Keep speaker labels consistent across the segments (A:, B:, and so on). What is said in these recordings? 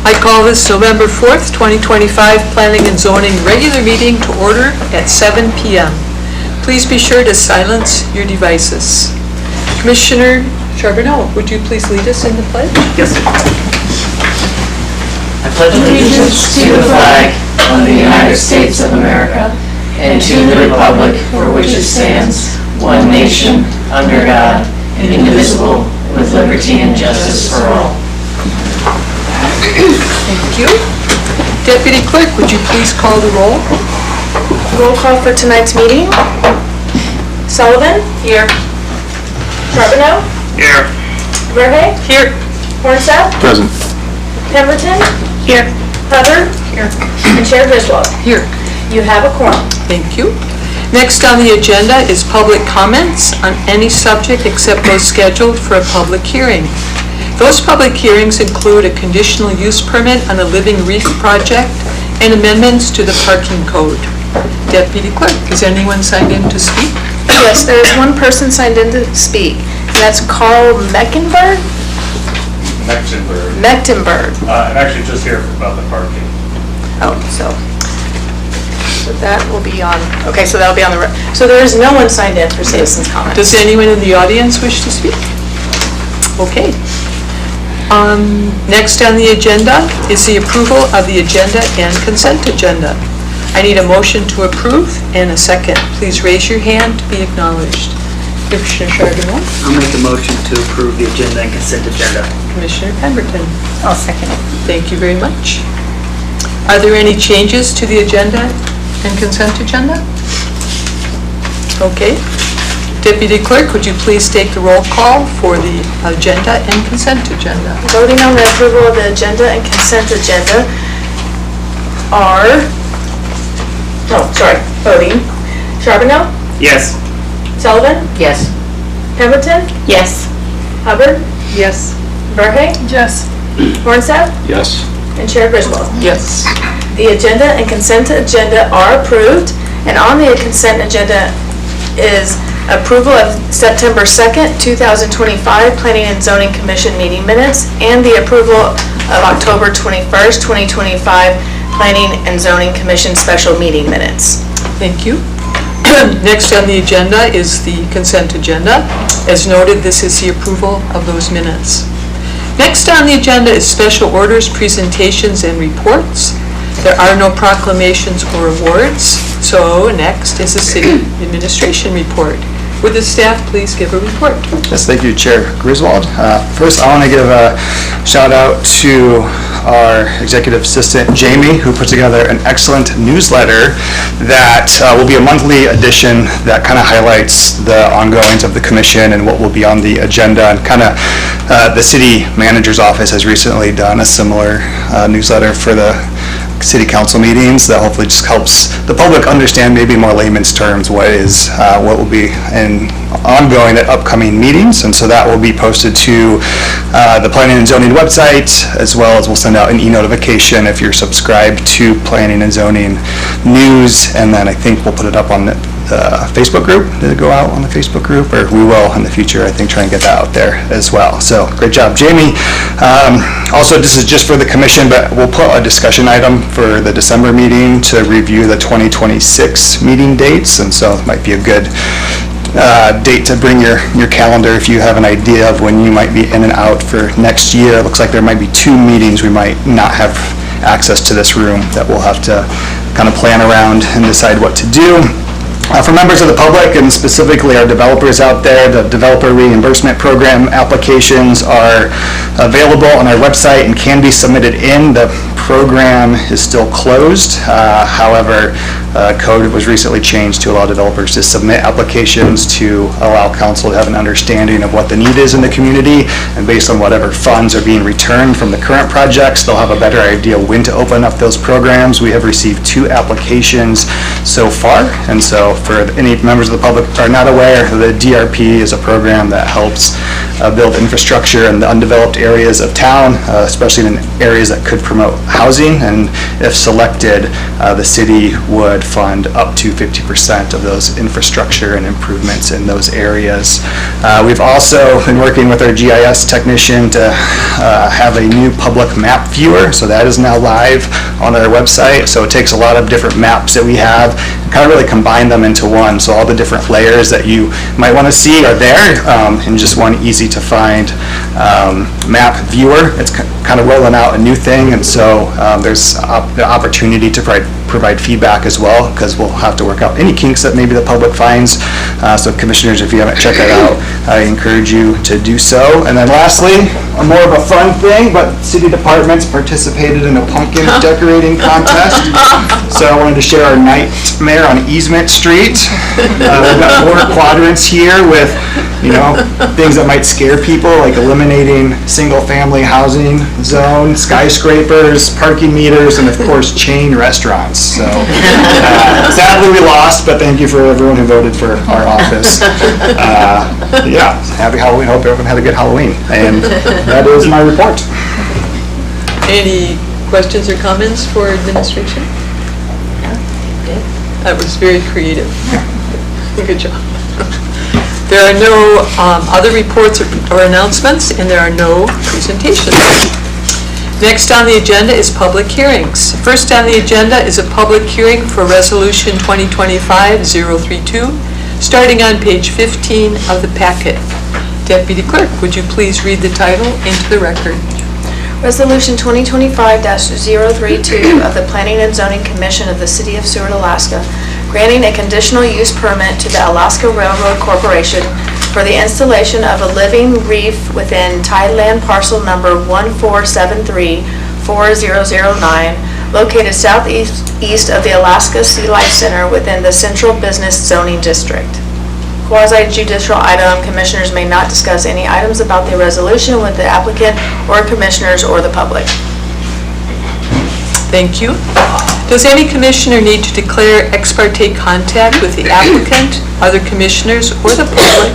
A: I call this November 4th, 2025 Planning and Zoning regular meeting to order at 7 p.m. Please be sure to silence your devices. Commissioner Charbonneau, would you please lead us in the pledge?
B: Yes. I pledge allegiance to the flag of the United States of America and to the republic for which it stands, one nation, under God, indivisible, with liberty and justice for all.
A: Thank you. Deputy Clerk, would you please call the roll?
C: Roll call for tonight's meeting. Sullivan? Here. Charbonneau?
B: Here.
C: Verhey?
A: Here.
C: Hornseth?
D: Present.
C: Pemberton?
A: Here.
C: Hubbard?
A: Here.
C: And Chair Griswold.
A: Here.
C: You have a quorum.
A: Thank you. Next on the agenda is public comments on any subject except those scheduled for a public hearing. Those public hearings include a conditional use permit on a living reef project and amendments to the parking code. Deputy Clerk, is anyone signed in to speak?
C: Yes, there is one person signed in to speak, and that's Carl Mechtenberg? Mechtenberg.
E: I'm actually just here about the parking.
C: Oh, so that will be on, okay, so that'll be on the, so there is no one signed in for citizens' comments.
A: Does anyone in the audience wish to speak? Okay. Next on the agenda is the approval of the agenda and consent agenda. I need a motion to approve and a second. Please raise your hand to be acknowledged. Commissioner Charbonneau?
B: I'll make a motion to approve the agenda and consent agenda.
A: Commissioner Pemberton?
C: I'll second it.
A: Thank you very much. Are there any changes to the agenda and consent agenda? Okay. Deputy Clerk, would you please take the roll call for the agenda and consent agenda?
C: Voting on the approval of the agenda and consent agenda are, voting. Charbonneau?
B: Yes.
C: Sullivan?
B: Yes.
C: Pemberton?
B: Yes.
C: Hubbard?
A: Yes.
C: Verhey?
A: Yes.
C: Hornseth?
D: Yes.
C: And Chair Griswold.
A: Yes.
C: The agenda and consent agenda are approved, and on the consent agenda is approval of September 2nd, 2025 Planning and Zoning Commission meeting minutes and the approval of October 21st, 2025 Planning and Zoning Commission special meeting minutes.
A: Thank you. Next on the agenda is the consent agenda. As noted, this is the approval of those minutes. Next on the agenda is special orders, presentations, and reports. There are no proclamations or awards. So next is the city administration report. Would the staff please give a report?
D: Yes, thank you, Chair Griswold. First, I want to give a shout out to our executive assistant, Jamie, who put together an excellent newsletter that will be a monthly edition that kind of highlights the ongoings of the commission and what will be on the agenda. And kind of the city manager's office has recently done a similar newsletter for the city council meetings that hopefully just helps the public understand maybe more layman's terms what will be in ongoing at upcoming meetings. And so that will be posted to the planning and zoning website, as well as we'll send out an e-notification if you're subscribed to planning and zoning news. And then I think we'll put it up on the Facebook group. Did it go out on the Facebook group? Or we will in the future, I think, try and get that out there as well. So great job, Jamie. Also, this is just for the commission, but we'll put a discussion item for the December meeting to review the 2026 meeting dates. And so it might be a good date to bring your calendar if you have an idea of when you might be in and out for next year. It looks like there might be 2 meetings we might not have access to this room that we'll have to kind of plan around and decide what to do. For members of the public, and specifically our developers out there, the developer reimbursement program applications are available on our website and can be submitted in. The program is still closed. However, code was recently changed to allow developers to submit applications to allow council to have an understanding of what the need is in the community, and based on whatever funds are being returned from the current projects, they'll have a better idea when to open up those programs. We have received 2 applications so far, and so for any members of the public who are not aware, the DRP is a program that helps build infrastructure in the undeveloped areas of town, especially in areas that could promote housing. And if selected, the city would fund up to 50% of those infrastructure and improvements in those areas. We've also been working with our GIS technician to have a new public map viewer, so that is now live on our website. So it takes a lot of different maps that we have and kind of really combine them into one. So all the different layers that you might want to see are there in just one easy to find map viewer. It's kind of rolling out a new thing, and so there's the opportunity to provide feedback as well, because we'll have to work out any kinks that maybe the public finds. So commissioners, if you haven't checked that out, I encourage you to do so. And then lastly, more of a fun thing, but city departments participated in a pumpkin decorating contest. So I wanted to share our nightmare on Easement Street. We've got 4 quadrants here with, things that might scare people, like eliminating single-family housing zone, skyscrapers, parking meters, and of course, chain restaurants. So sadly we lost, but thank you for everyone who voted for our office. Happy Halloween. Hope everyone had a good Halloween. And that is my report.
A: Any questions or comments for administration? That was very creative. Good job. There are no other reports or announcements, and there are no presentations. Next on the agenda is public hearings. First on the agenda is a public hearing for Resolution 2025-032, starting on page 15 of the packet. Deputy Clerk, would you please read the title into the record?
C: Resolution 2025-032 of the Planning and Zoning Commission of the City of Seward, Alaska, granting a conditional use permit to the Alaska Railroad Corporation for the installation of a living reef within tideland parcel number 147340009, located southeast of the Alaska Sea Life Center within the Central Business Zoning District. Quasi-judicial item, commissioners may not discuss any items about the resolution with the applicant or commissioners or the public.
A: Thank you. Does any commissioner need to declare ex parte contact with the applicant, other commissioners, or the public,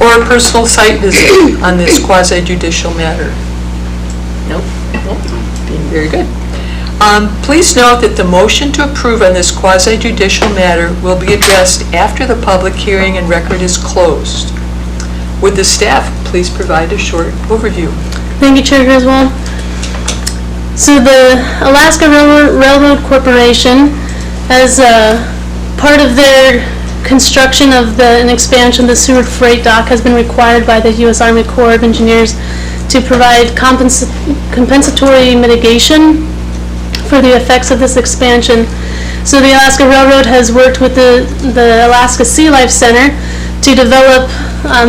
A: or a personal site visit on this quasi-judicial matter? Nope. Being very good. Please note that the motion to approve on this quasi-judicial matter will be addressed after the public hearing and record is closed. Would the staff please provide a short overview?
F: Thank you, Chair Griswold. So the Alaska Railroad Corporation, as part of their construction of an expansion of the Seward Freight Dock, has been required by the U.S. Army Corps of Engineers to provide compensatory mitigation for the effects of this expansion. So the Alaska Railroad has worked with the Alaska Sea Life Center to develop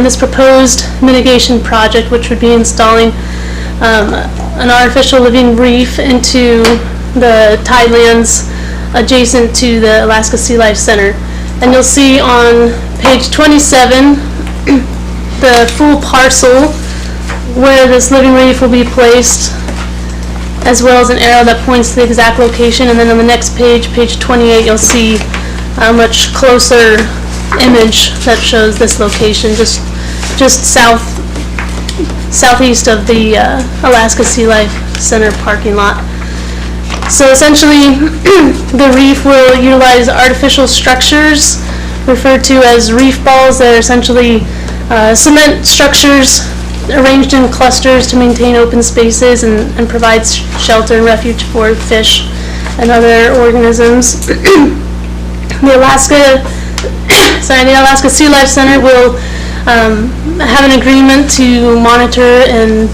F: this proposed mitigation project, which would be installing an artificial living reef into the tidelands adjacent to the Alaska Sea Life Center. And you'll see on page 27 the full parcel where this living reef will be placed, as well as an arrow that points to the exact location. And then on the next page, page 28, you'll see a much closer image that shows this location, just southeast of the Alaska Sea Life Center parking lot. So essentially, the reef will utilize artificial structures referred to as reef balls that are essentially cement structures arranged in clusters to maintain open spaces and provide shelter and refuge for fish and other organisms. The Alaska Sea Life Center will have an agreement to monitor and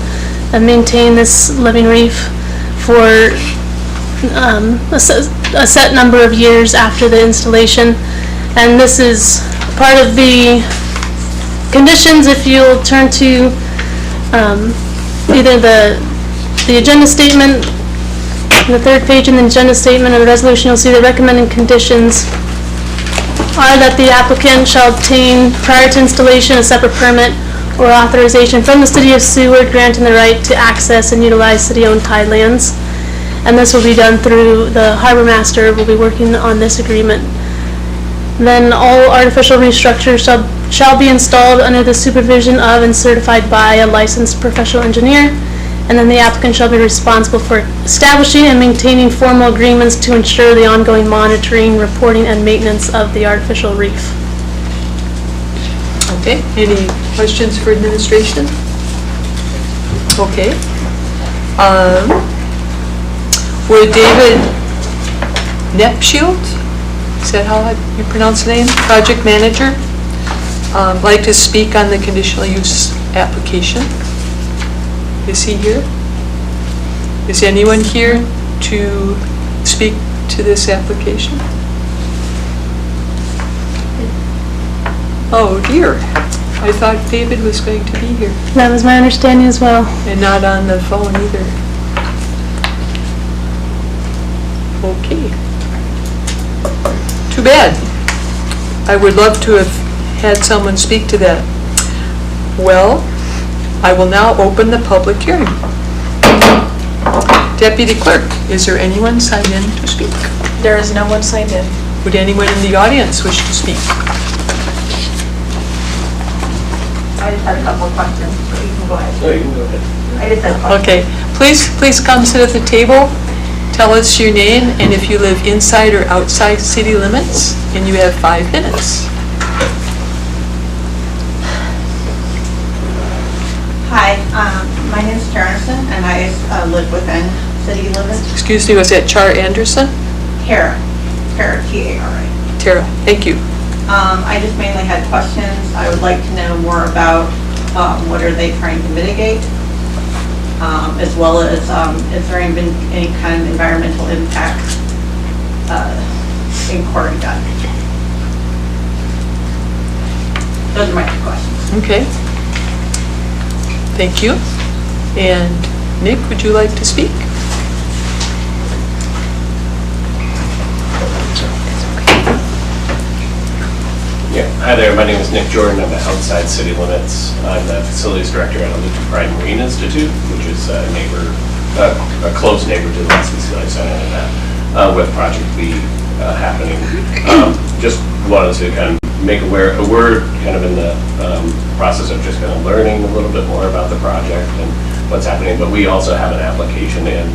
F: maintain this living reef for a set number of years after the installation. And this is part of the conditions. If you'll turn to either the agenda statement, the third page in the agenda statement of the resolution, you'll see the recommended conditions are that the applicant shall obtain prior to installation a separate permit or authorization from the City of Seward granting the right to access and utilize city-owned tidelands. And this will be done through the Harbor Master will be working on this agreement. Then all artificial reef structures shall shall be installed under the supervision of and certified by a licensed professional engineer. And then the applicant shall be responsible for establishing and maintaining formal agreements to ensure the ongoing monitoring, reporting, and maintenance of the artificial reef.
A: Okay, any questions for administration? Okay. Would David Nepshield, is that how you pronounce the name? Project manager, like to speak on the conditional use application? Is he here? Is anyone here to speak to this application? Oh dear, I thought David was going to be here,
F: That was my understanding as well.
A: and not on the phone either. Okay. Too bad. I would love to have had someone speak to that. Well, I will now open the public hearing. Deputy Clerk, is there anyone signed in to speak?
C: There is no one signed in.
A: Would anyone in the audience wish to speak?
G: I just had a couple of questions, but you can go ahead.
E: No, you can go ahead.
G: I just had a question.
A: Okay, please come sit at the table. Tell us your name and if you live inside or outside city limits, and you have 5 minutes.
G: Hi, my name is Anderson, and I live within city limits.
A: Excuse me, was that Char Anderson?
G: Tara, T-A-R-A.
A: Tara, thank you.
G: I just mainly had questions. I would like to know more about what are they trying to mitigate, as well as is there been any kind of environmental impact inquiry done? Those are my 2 questions.
A: Okay. Thank you. And Nick, would you like to speak?
E: Yeah, hi there, my name is Nick Jordan, I'm outside city limits. I'm the facilities director at Untitled Pride Marine Institute, which is a close neighbor to the Western Life Center and that, with Project B happening. Just wanted to kind of make aware, we're kind of in the process of just kind of learning a little bit more about the project and what's happening, but we also have an application in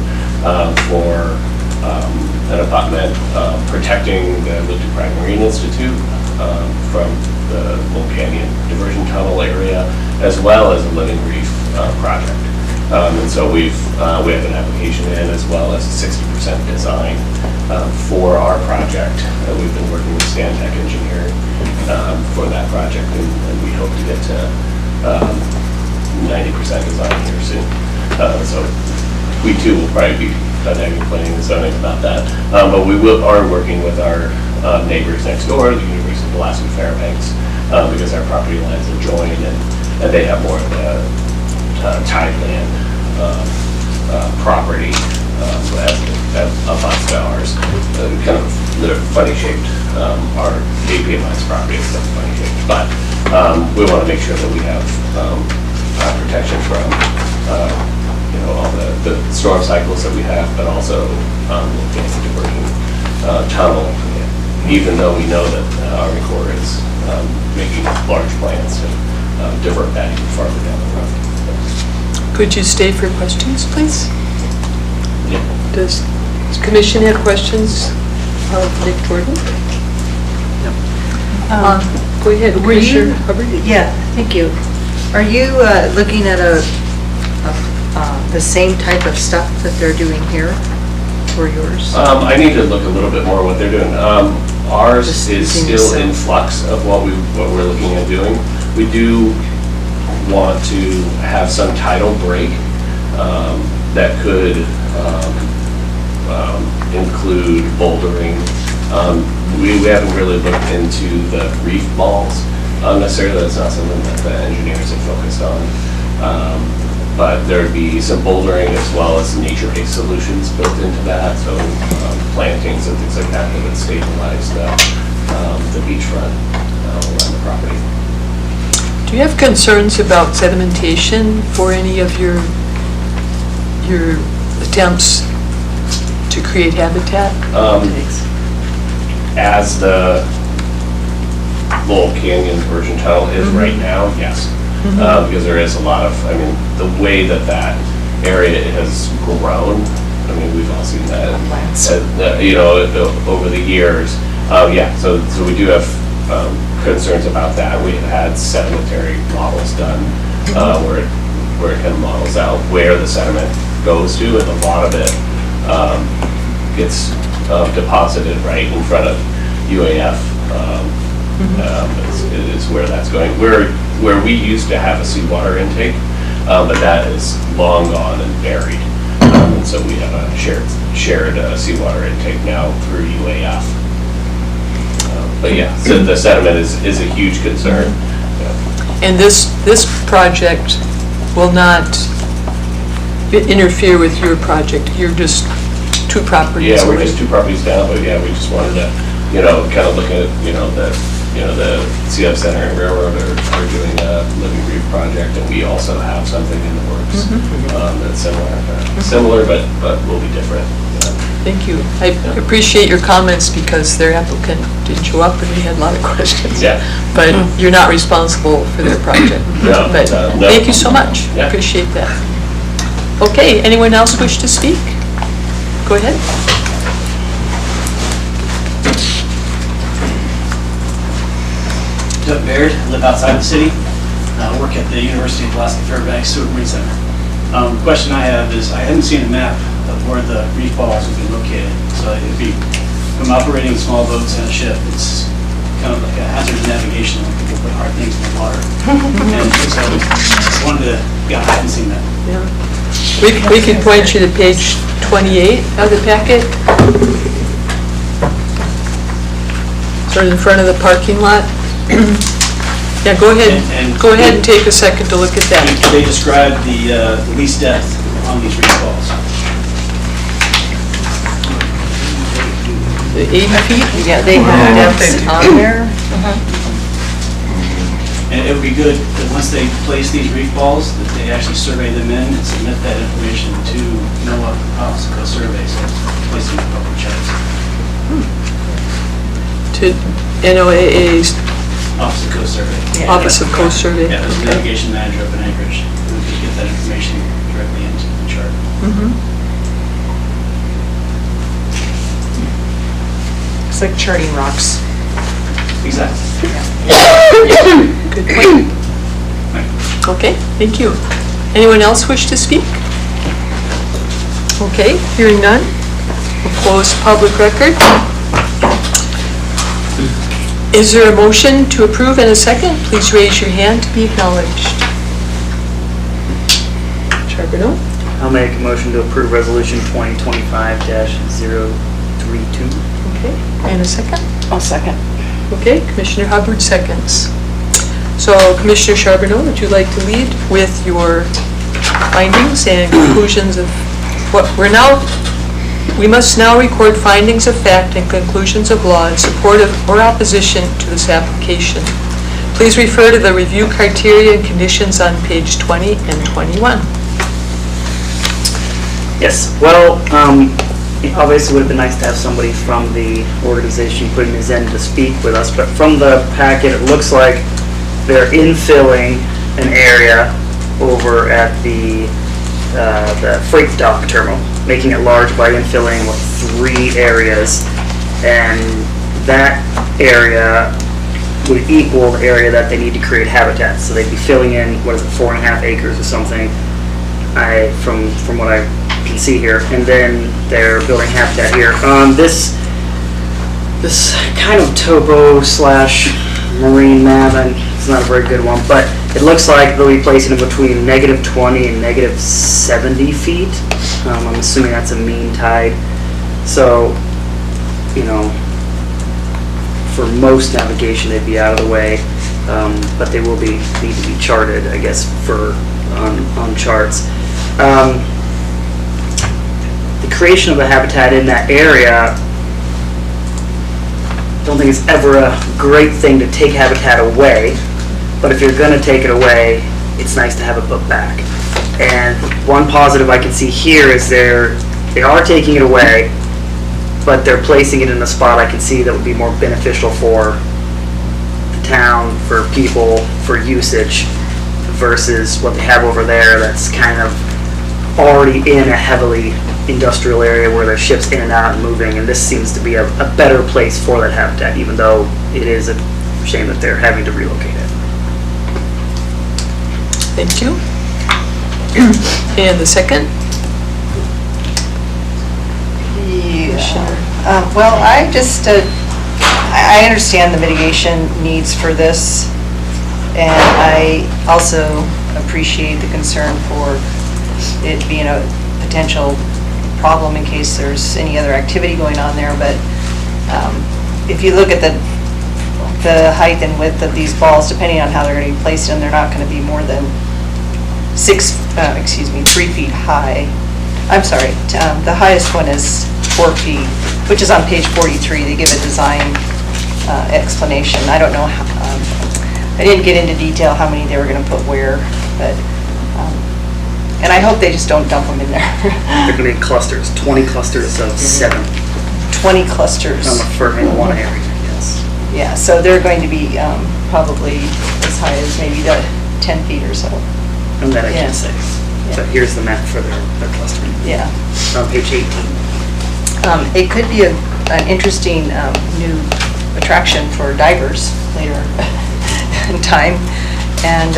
E: for an abutment protecting the Untitled Pride Marine Institute from the Bull Canyon Diversion Tunnel area, as well as a living reef project. And so we have an application in, as well as a 60% design for our project. We've been working with Stantec Engineering for that project, and we hope to get to 90% design here soon. So we too will probably be dynamic planning and zoning about that. But we are working with our neighbors next door, the University of Alaska Fairbanks, because our property lines adjoin, and they have more of the tideland property abuts to ours. Kind of, they're funny shaped. Our APMI's property is kind of funny shaped, but we want to make sure that we have protection from all the storm cycles that we have, but also looking at the diversion tunnel, even though we know that Army Corps is making large plans to divert that even farther down the road.
A: Could you stay for questions, please?
E: Yeah.
A: Does the commission have questions of Nick Jordan? Go ahead,
H: Were you-
A: Commissioner Hubbard.
H: Yeah, thank you. Are you looking at the same type of stuff that they're doing here for yours?
E: I need to look a little bit more what they're doing. Ours
H: Just
E: is
H: seems
E: still
H: so.
E: in flux of what we're looking at doing. We do want to have some tidal break that could include bouldering. We haven't really looked into the reef balls necessarily. That's not something that the engineers have focused on. But there'd be some bouldering as well as nature-based solutions built into that, so plantings and things like that that would stabilize the beachfront around the property.
A: Do you have concerns about sedimentation for any of your attempts to create habitat?
E: As Lowell Canyon Diversion Tunnel is right now, yes. Because there is a lot of, I mean, the way that that area has grown, I mean, we've all seen that, you know, over the years. Yeah, so we do have concerns about that. We have had sedimentary models done where it kind of models out where the sediment goes to, and a lot of it gets deposited right in front of UAF. Is where that's going. Where we used to have a seawater intake, but that is long gone and buried. And so we have a shared seawater intake now through UAF. But yeah, so the sediment is a huge concern. Yeah.
A: And this project will not interfere with your project. You're just two properties
E: Yeah, we're
A: away.
E: just 2 properties down, but yeah, we just wanted to, you know, kind of look at, the CF Center and Railroad are doing a Living Reef project, and we also have something in the works that's similar, but will be different.
A: Thank you. I appreciate your comments because their applicant didn't show up and we had a lot of questions.
E: Yeah.
A: But you're not responsible for their project.
E: No,
A: But
E: no.
A: thank you so much.
E: Yeah.
A: Appreciate that. Okay, anyone else wish to speak? Go ahead.
I: Doug Baird, live outside the city, work at the University of Alaska Fairbanks Stewart Marine Center. The question I have is, I haven't seen a map of where the reef balls would be located. So it'd be, from operating small boats and a ship, it's kind of like a hazard of navigation when people put hard things in the water. And so just wanted to, I haven't seen that.
A: Yeah. We can point you to page 28 of the packet. Sort of in front of the parking lot. Yeah, go ahead. Go ahead and take a second to look at that.
I: They describe the least depth on these reef balls.
A: The 80 feet?
H: Yeah, they have depths on there.
I: And it would be good that once they place these reef balls, that they actually survey them in and submit that information to NOAA Office of Coast Survey, so placing the public charts.
A: To NOAA's
I: Office of Coast Survey.
A: Office of Coast Survey?
I: Yeah, there's a
A: Okay.
I: navigation manager up in Anchorage who could get that information directly into the chart.
H: It's like charting rocks.
I: Exactly.
A: Good point. Okay, thank you. Anyone else wish to speak? Okay, hearing none, we'll close public record. Is there a motion to approve and a second? Please raise your hand to be acknowledged. Charbonneau?
J: I'll make a motion to approve Resolution 2025-032.
A: Okay, and a second?
H: I'll second.
A: Okay, Commissioner Hubbard seconds. So Commissioner Charbonneau, would you like to lead with your findings and conclusions of what we must now record findings of fact and conclusions of law in support of or opposition to this application. Please refer to the review criteria and conditions on page 20 and 21.
J: Yes, well, it obviously would have been nice to have somebody from the organization putting this in to speak with us, but from the packet, it looks like they're infilling an area over at the freight dock terminal, making it large by infilling 3 areas, and that area would equal the area that they need to create habitat. So they'd be filling in, 4.5 acres or something, from what I can see here, and then they're building habitat here. This kind of topo / marine map, and it's not a very good one, but it looks like they'll be placing it between -20 and -70 feet. I'm assuming that's a mean tide. So, for most navigation, they'd be out of the way, but they will need to be charted, I guess, on charts. The creation of the habitat in that area, I don't think it's ever a great thing to take habitat away, but if you're going to take it away, it's nice to have it put back. And one positive I can see here is they are taking it away, but they're placing it in a spot I can see that would be more beneficial for the town for people, for usage, versus what they have over there that's kind of already in a heavily industrial area where there's ships in and out and moving, and this seems to be a better place for that habitat, even though it is a shame that they're having to relocate it.
A: Thank you. And the second?
H: Well, I understand the mitigation needs for this, and I also appreciate the concern for it being a potential problem in case there's any other activity going on there, but if you look at the height and width of these balls, depending on how they're going to be placed in, they're not going to be more than 3 feet high. I'm sorry, the highest one is 4 feet, which is on page 43. They give a design explanation. I don't know, I didn't get into detail how many they were going to put where, but, and I hope they just don't dump them in there.
J: They're going to be clusters, 20 clusters of 7
H: 20 clusters.
J: in one area, yes.
H: Yeah, so they're going to be probably as high as maybe the 10 feet or so.
J: And that I
H: Yeah.
J: can't say.
H: Yeah.
J: But here's the map for their clustering.
H: Yeah.
J: On page 18.
H: It could be an interesting new attraction for divers later in time. And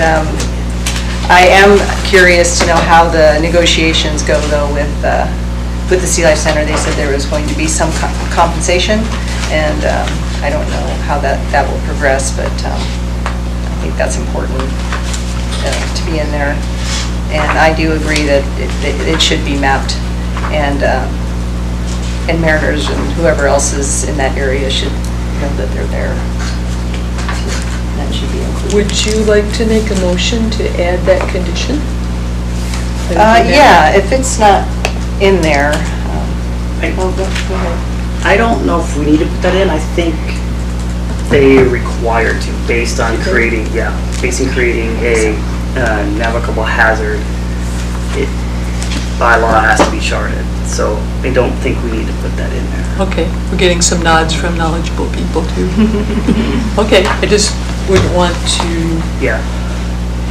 H: I am curious to know how the negotiations go, though, with the Sea Life Center. They said there was going to be some compensation, and I don't know how that will progress, but I think that's important to be in there. And I do agree that it should be mapped, and mariners and whoever else is in that area should know that they're there. That should be included.
A: Would you like to make a motion to add that condition?
H: Yeah, if it's not in there. Go ahead.
J: I don't know if we need to put that in. I think they are required to, based on creating a navigable hazard. By law has to be charted, so I don't think we need to put that in there.
A: Okay, we're getting some nods from knowledgeable people too. Okay, I just wouldn't want to
J: Yeah.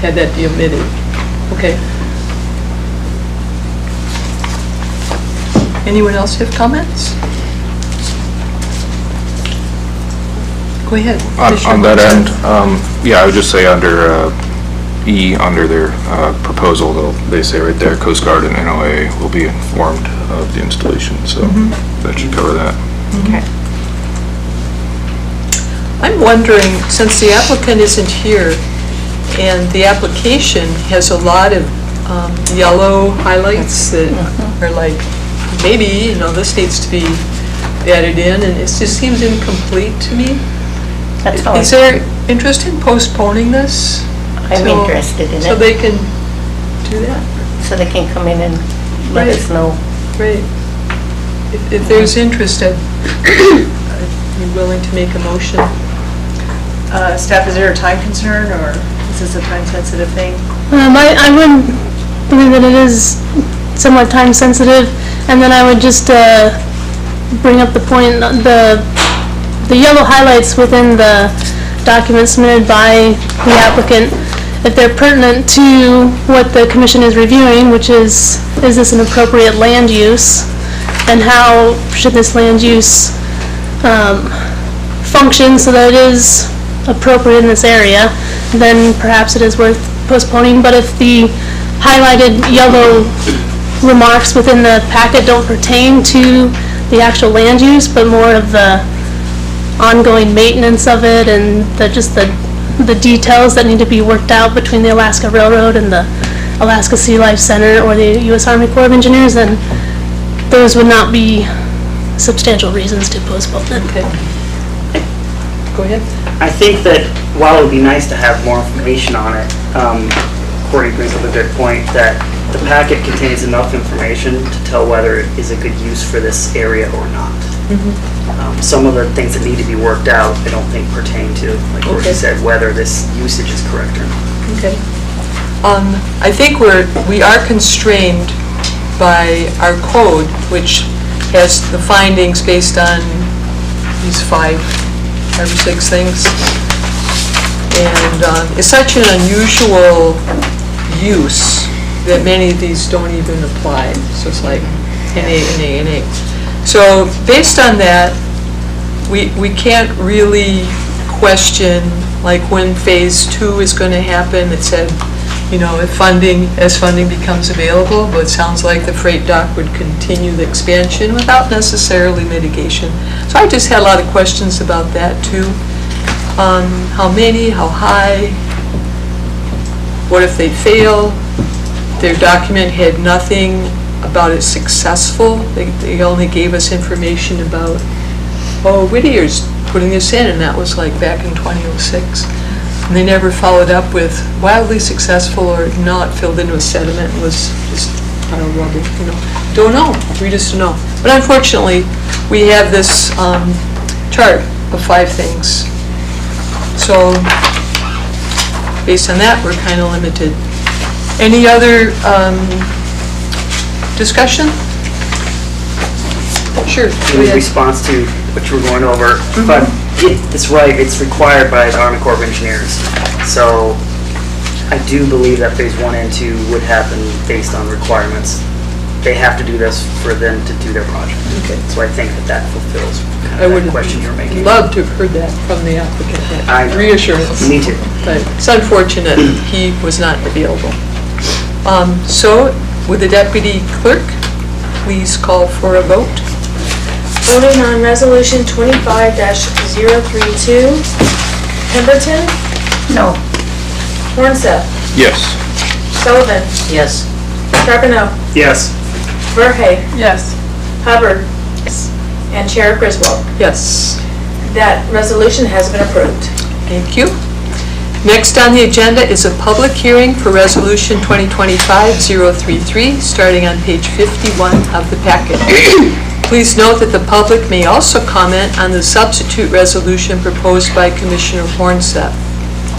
A: have that be omitted. Okay. Anyone else have comments? Go ahead.
K: On that end, yeah, I would just say under E, under their proposal, they say right there, Coast Guard and NOA will be informed of the installation, so that should cover that.
H: Okay.
A: I'm wondering, since the applicant isn't here, and the application has a lot of yellow highlights that are like, maybe, this needs to be added in, and it just seems incomplete to me.
B: That's all.
A: Is there interest in postponing this?
B: I'm interested in
A: So
B: it,
A: they can do that?
B: so they can come in and let us know.
A: Great. If there's interest, I'd be willing to make a motion.
C: Staff, is there a time concern, or is this a time-sensitive thing?
F: I would believe that it is somewhat time sensitive, and then I would just bring up the point, the yellow highlights within the document submitted by the applicant, if they're pertinent to what the commission is reviewing, which is this an appropriate land use, and how should this land use function so that it is appropriate in this area, then perhaps it is worth postponing. But if the highlighted yellow remarks within the packet don't pertain to the actual land use, but more of the ongoing maintenance of it and just the details that need to be worked out between the Alaska Railroad and the Alaska Sea Life Center or the U.S. Army Corps of Engineers, then those would not be substantial reasons to postpone it.
A: Okay. Go ahead.
J: I think that while it would be nice to have more information on it, Corey brings up a good point, that the packet contains enough information to tell whether it is a good use for this area or not. Some of the things that need to be worked out, I don't think pertain to, like Corey said, whether this usage is correct or not.
A: Okay. I think we are constrained by our code, which has the findings based on these five or six things. And it's such an unusual use that many of these don't even apply. So it's like NA. So based on that, we can't really question like when phase 2 is going to happen. It said, if funding becomes available, but it sounds like the freight dock would continue the expansion without necessarily mitigation. So I just had a lot of questions about that too. How many, how high, what if they fail? Their document had nothing about it successful. They only gave us information about, Whittier's putting this in, and that was like back in 2006. And they never followed up with wildly successful or not filled into a sediment and was just pile of rubble, Don't know, we just don't know. But unfortunately, we have this chart of 5 things. So based on that, we're kind of limited. Any other discussion? Sure.
J: In response to what you were going over, but it's right, it's required by the Army Corps of Engineers. So I do believe that phase 1 and 2 would happen based on requirements. They have to do this for them to do their project.
A: Okay.
J: So I think that fulfills
A: I would
J: that question you're making.
A: Love to have heard that from the applicant,
J: I know.
A: Reassurance.
J: Me too.
A: But it's unfortunate he was not available. So would the deputy clerk please call for a vote?
C: Voting on Resolution 25-032. Pemberton?
B: No.
C: Hornseth?
K: Yes.
C: Sullivan?
B: Yes.
C: Charbonneau?
J: Yes.
C: Verhey?
F: Yes.
C: Hubbard? And Chair Griswold.
A: Yes.
C: That resolution has been approved.
A: Thank you. Next on the agenda is a public hearing for Resolution 2025-033, starting on page 51 of the packet. Please note that the public may also comment on the substitute resolution proposed by Commissioner Hornseth.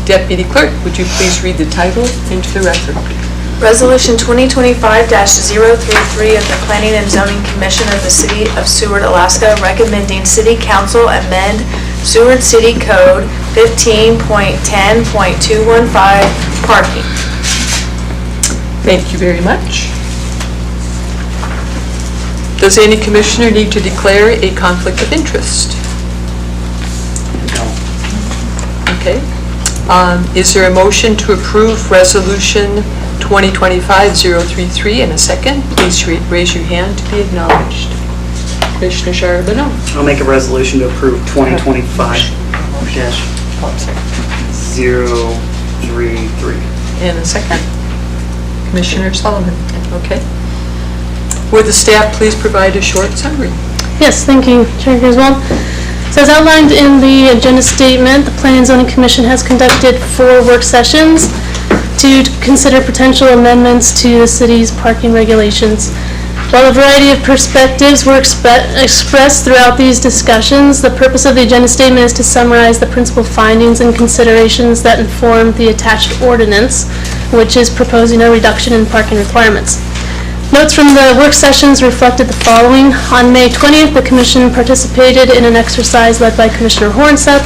A: Deputy Clerk, would you please read the title into the record?
C: Resolution 2025-033 of the Planning and Zoning Commission of the City of Seward, Alaska, recommending City Council amend Seward City Code 15.10.215 parking.
A: Thank you very much. Does any commissioner need to declare a conflict of interest?
J: No.
A: Okay. Is there a motion to approve Resolution 2025-033 in a second? Please raise your hand to be acknowledged. Commissioner Charbonneau.
J: I'll make a resolution to approve 2025-033.
A: In a second. Commissioner Sullivan. Okay. Would the staff please provide a short summary?
F: Yes, thank you, Chair Griswold. So as outlined in the agenda statement, the Planning and Zoning Commission has conducted 4 work sessions to consider potential amendments to the city's parking regulations. While a variety of perspectives were expressed throughout these discussions, the purpose of the agenda statement is to summarize the principal findings and considerations that inform the attached ordinance, which is proposing a reduction in parking requirements. Notes from the work sessions reflected the following. On May 20th, the Commission participated in an exercise led by Commissioner Hornseth,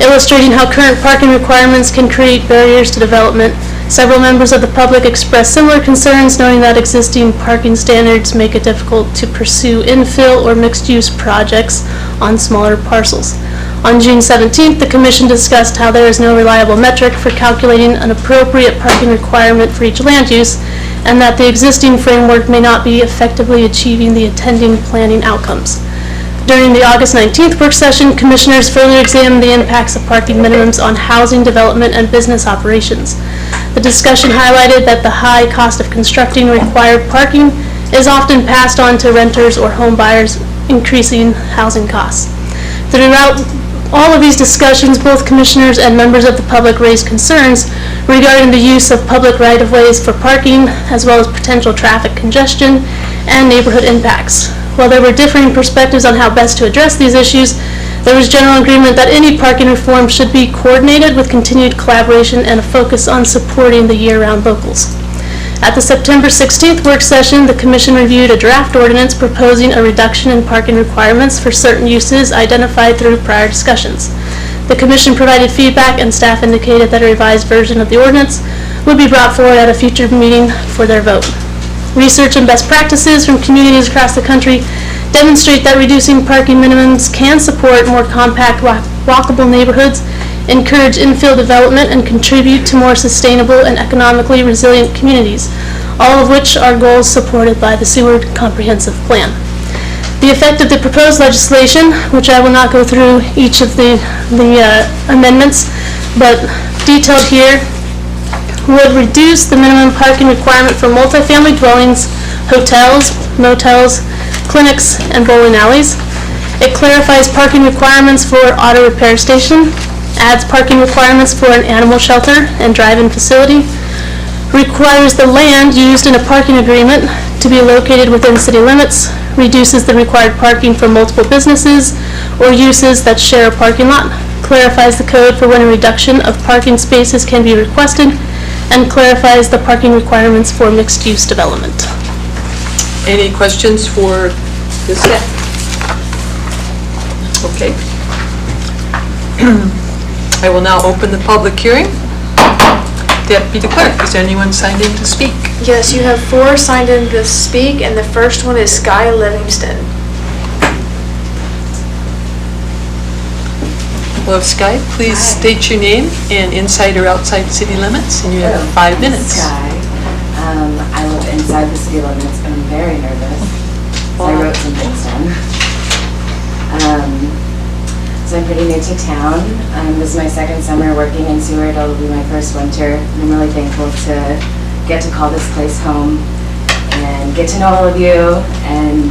F: illustrating how current parking requirements can create barriers to development. Several members of the public expressed similar concerns, noting that existing parking standards make it difficult to pursue infill or mixed-use projects on smaller parcels. On June 17th, the Commission discussed how there is no reliable metric for calculating an appropriate parking requirement for each land use, and that the existing framework may not be effectively achieving the intended planning outcomes. During the August 19th work session, Commissioners further examined the impacts of parking minimums on housing development and business operations. The discussion highlighted that the high cost of constructing required parking is often passed on to renters or home buyers, increasing housing costs. Throughout all of these discussions, both commissioners and members of the public raised concerns regarding the use of public right-of-ways for parking, as well as potential traffic congestion and neighborhood impacts. While there were differing perspectives on how best to address these issues, there was general agreement that any parking reform should be coordinated with continued collaboration and a focus on supporting the year-round locals. At the September 16th work session, the Commission reviewed a draft ordinance proposing a reduction in parking requirements for certain uses identified through prior discussions. The commission provided feedback and staff indicated that a revised version of the ordinance would be brought forward at a future meeting for their vote. Research and best practices from communities across the country demonstrate that reducing parking minimums can support more compact, walkable neighborhoods, encourage infill development, and contribute to more sustainable and economically resilient communities, all of which are goals supported by the Seward Comprehensive Plan. The effect of the proposed legislation, which I will not go through each of the amendments, but detailed here, would reduce the minimum parking requirement for multifamily dwellings, hotels, motels, clinics, and bowling alleys. It clarifies parking requirements for auto repair station, adds parking requirements for an animal shelter and drive-in facility, requires the land used in a parking agreement to be located within city limits, reduces the required parking for multiple businesses or uses that share a parking lot, clarifies the code for when a reduction of parking spaces can be requested, and clarifies the parking requirements for mixed-use development.
A: Any questions for the staff? Okay. I will now open the public hearing. Deputy Clerk, is there anyone signed in to speak?
C: Yes, you have 4 signed in to speak, and the first one is Sky Livingston.
A: Hello, Sky. Please state your name and inside or outside city limits, and you have 5 minutes.
L: Sky. I live inside the city limits. I'm very nervous. So I wrote some things down. So I'm pretty new to town. This is my second summer working in Seward. It'll be my first winter. I'm really thankful to get to call this place home and get to know all of you and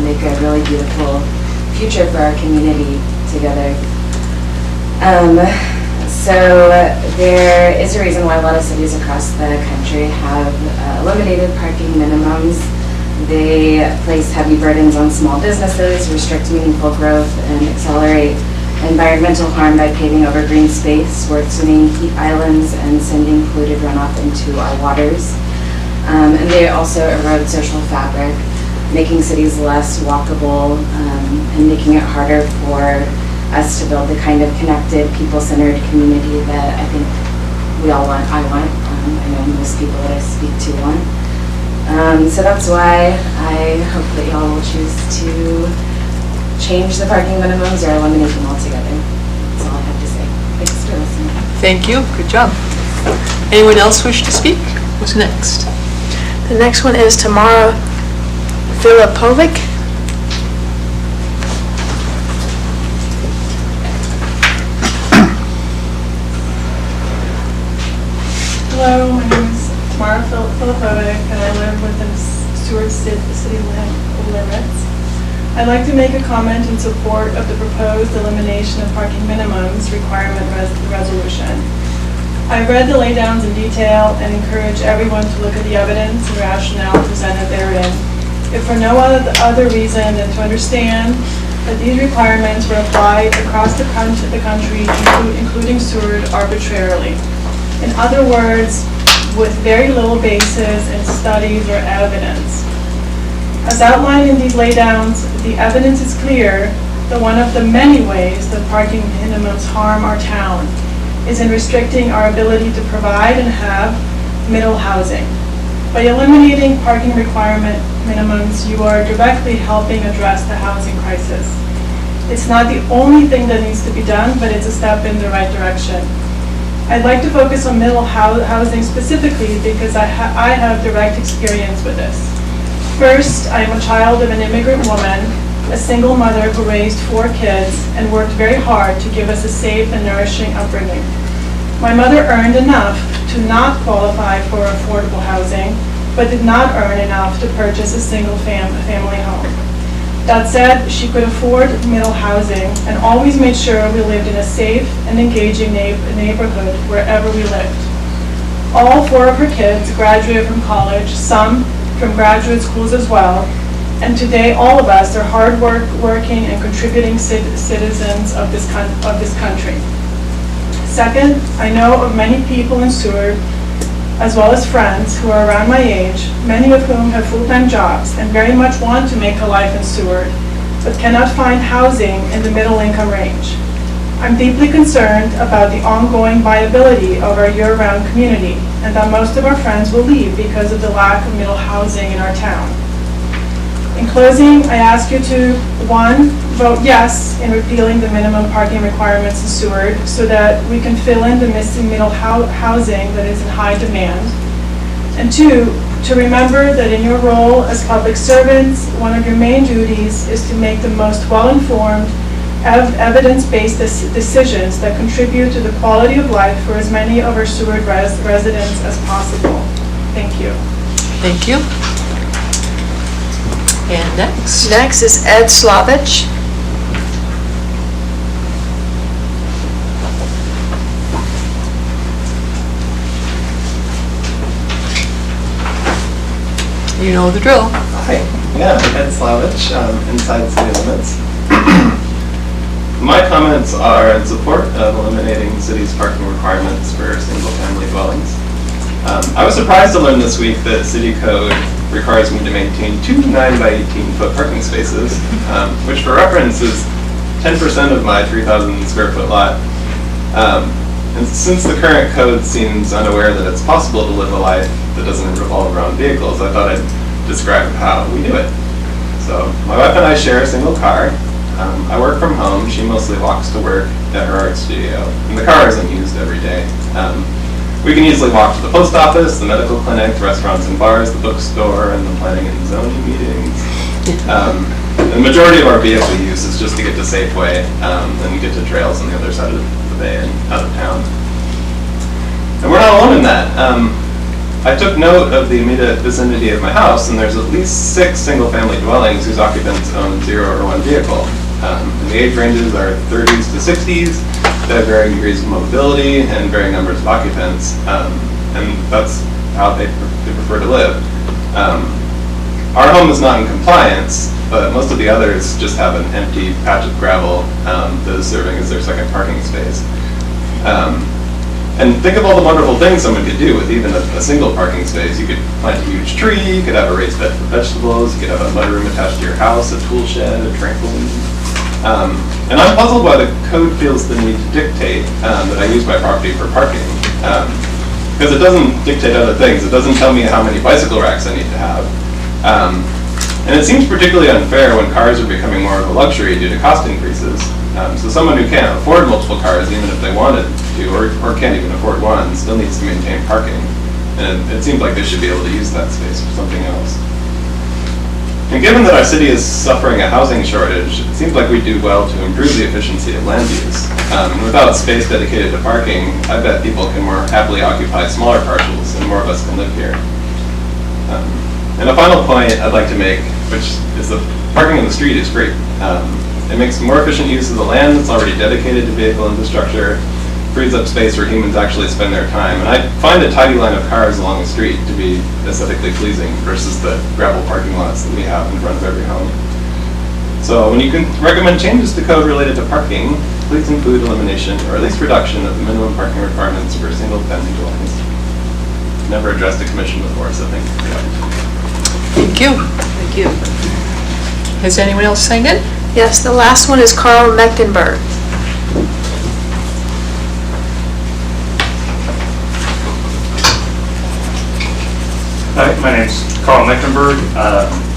L: make a really beautiful future for our community together. So there is a reason why a lot of cities across the country have eliminated parking minimums. They place heavy burdens on small businesses, restrict meaningful growth, and accelerate environmental harm by paving over green space, worsening heat islands, and sending polluted runoff into our waters. And they also erode social fabric, making cities less walkable and making it harder for us to build the kind of connected, people-centered community that I think we all want. I want. I know most people that I speak to want. So that's why I hope that y'all will choose to change the parking minimums or eliminate them altogether. That's all I have to say. Thanks for listening.
A: Thank you. Good job. Anyone else wish to speak? Who's next?
C: The next one is Tamara Filipovic.
M: Hello, my name is Tamara Filipovic, and I live within Seward city limits. I'd like to make a comment in support of the proposed elimination of parking minimums requirement resolution. I've read the laydowns in detail and encourage everyone to look at the evidence and rationale presented therein, if for no other reason than to understand that these requirements were applied across the country, including Seward, arbitrarily. In other words, with very little basis in studies or evidence. As outlined in these laydowns, the evidence is clear that one of the many ways that parking minimums harm our town is in restricting our ability to provide and have middle housing. By eliminating parking requirement minimums, you are directly helping address the housing crisis. It's not the only thing that needs to be done, but it's a step in the right direction. I'd like to focus on middle housing specifically because I have direct experience with this. First, I am a child of an immigrant woman, a single mother who raised 4 kids and worked very hard to give us a safe and nourishing upbringing. My mother earned enough to not qualify for affordable housing, but did not earn enough to purchase a single family home. That said, she could afford middle housing and always made sure we lived in a safe and engaging neighborhood wherever we lived. All 4 of her kids graduated from college, some from graduate schools as well, and today all of us are hard-working and contributing citizens of this country. Second, I know of many people in Seward, as well as friends who are around my age, many of whom have full-time jobs and very much want to make a life in Seward, but cannot find housing in the middle income range. I'm deeply concerned about the ongoing viability of our year-round community and that most of our friends will leave because of the lack of middle housing in our town. In closing, I ask you to, 1, vote yes in repealing the minimum parking requirements in Seward so that we can fill in the missing middle housing that is in high demand. And 2, to remember that in your role as public servants, one of your main duties is to make the most well-informed, evidence-based decisions that contribute to the quality of life for as many of our Seward residents as possible. Thank you.
A: Thank you. And next?
C: Next is Ed Slavich.
A: You know the drill.
N: Hi, yeah, Ed Slavich, Inside City Limits. My comments are in support of eliminating the city's parking requirements for single-family dwellings. I was surprised to learn this week that city code requires me to maintain 2 9 by 18 foot parking spaces, which for reference is 10% of my 3,000 square foot lot. And since the current code seems unaware that it's possible to live a life that doesn't revolve around vehicles, I thought I'd describe how we do it. So my wife and I share a single car. I work from home. She mostly walks to work at her art studio, and the car isn't used every day. We can easily walk to the post office, the medical clinic, restaurants and bars, the bookstore, and the planning and zoning meetings. The majority of our vehicle use is just to get to Safeway and get to trails on the other side of the bay and out of town. And we're not alone in that. I took note of the immediate vicinity of my house, and there's at least 6 single-family dwellings whose occupants own 0 or 1 vehicle. And the age ranges are 30s to 60s. They have varying degrees of mobility and varying numbers of occupants, and that's how they prefer to live. Our home is not in compliance, but most of the others just have an empty patch of gravel that is serving as their second parking space. And think of all the wonderful things someone could do with even a single parking space. You could plant a huge tree, you could have a raised bed for vegetables, you could have a mudroom attached to your house, a tool shed, a trampoline. And I'm puzzled why the code feels the need to dictate that I use my property for parking. Because it doesn't dictate other things. It doesn't tell me how many bicycle racks I need to have. And it seems particularly unfair when cars are becoming more of a luxury due to cost increases. So someone who can't afford multiple cars, even if they wanted to, or can't even afford one, still needs to maintain parking. And it seems like they should be able to use that space for something else. And given that our city is suffering a housing shortage, it seems like we do well to improve the efficiency of land use. And without space dedicated to parking, I bet people can more happily occupy smaller parcels and more of us can live here. And a final point I'd like to make, which is the parking on the street is great. It makes more efficient use of the land that's already dedicated to vehicle infrastructure, frees up space where humans actually spend their time. And I find a tidy line of cars along the street to be aesthetically pleasing versus the gravel parking lots that we have in front of every home. So when you can recommend changes to code related to parking, please include elimination or at least reduction of the minimum parking requirements for single-family dwellings. Never addressed a commission before, so thank you for that.
A: Thank you. Thank you. Has anyone else signed in?
C: Yes, the last one is Carl Mechtenberg.
O: Hi, my name's Carl Mechtenberg.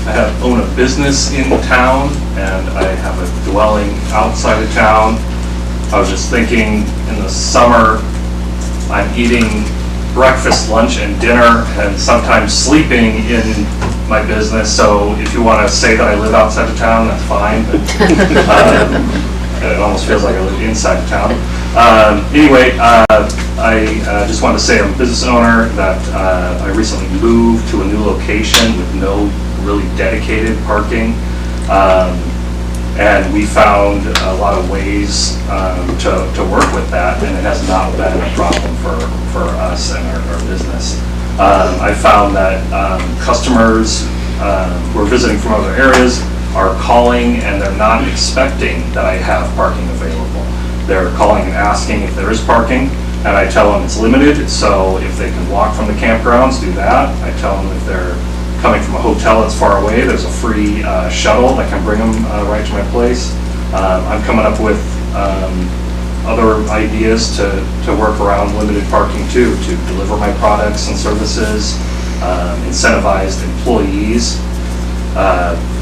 O: I own a business in town, and I have a dwelling outside of town. I was just thinking, in the summer, I'm eating breakfast, lunch, and dinner, and sometimes sleeping in my business, so if you want to say that I live outside of town, that's fine, but it almost feels like I live inside of town. Anyway, I just want to say I'm a business owner, that I recently moved to a new location with no really dedicated parking, and we found a lot of ways to work with that, and it has not been a problem for us and our business. I found that customers who are visiting from other areas are calling and they're not expecting that I have parking available. They're calling and asking if there is parking, and I tell them it's limited, so if they can walk from the campgrounds, do that. I tell them if they're coming from a hotel that's far away, there's a free shuttle that can bring them right to my place. I'm coming up with other ideas to work around limited parking too, to deliver my products and services, incentivized employees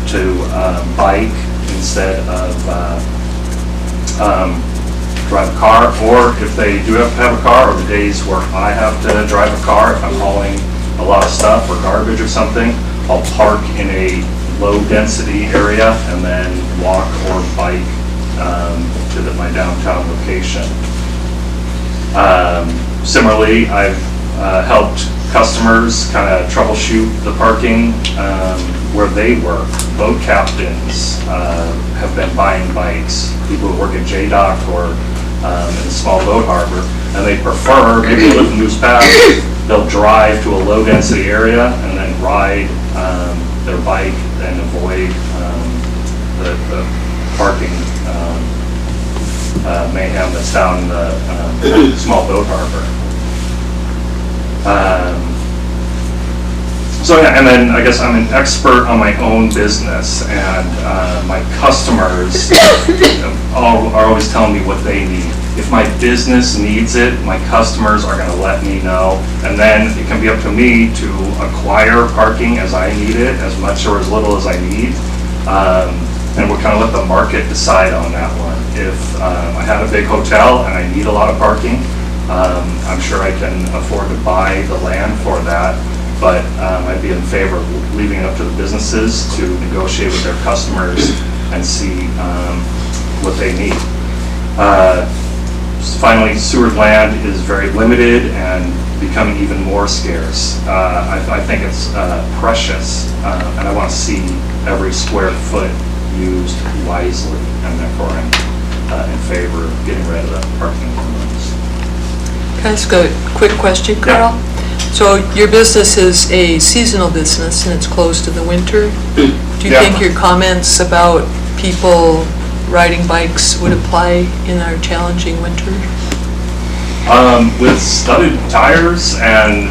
O: to bike instead of drive a car, or if they do have to have a car, or the days where I have to drive a car, if I'm hauling a lot of stuff or garbage or something, I'll park in a low-density area and then walk or bike to my downtown location. Similarly, I've helped customers kind of troubleshoot the parking where they work. Boat captains have been buying bikes, people who work at JDock or in a small boat harbor, and they prefer, maybe they live in Moose Pass, they'll drive to a low-density area and then ride their bike and avoid the parking mayhem that's down in the small boat harbor. So yeah, and then I guess I'm an expert on my own business, and my customers are always telling me what they need. If my business needs it, my customers are going to let me know, and then it can be up to me to acquire parking as I need it, as much or as little as I need, and we'll kind of let the market decide on that one. If I have a big hotel and I need a lot of parking, I'm sure I can afford to buy the land for that. But I'd be in favor of leaving it up to the businesses to negotiate with their customers and see what they need. Finally, sewer land is very limited and becoming even more scarce. I think it's precious, and I want to see every square foot used wisely, and therefore I'm in favor of getting rid of the parking minimums.
A: Can I ask a quick question, Carl?
O: Yeah.
A: So your business is a seasonal business and it's closed in the winter. Do you
O: Yeah.
A: think your comments about people riding bikes would apply in our challenging winter?
O: With studded tires and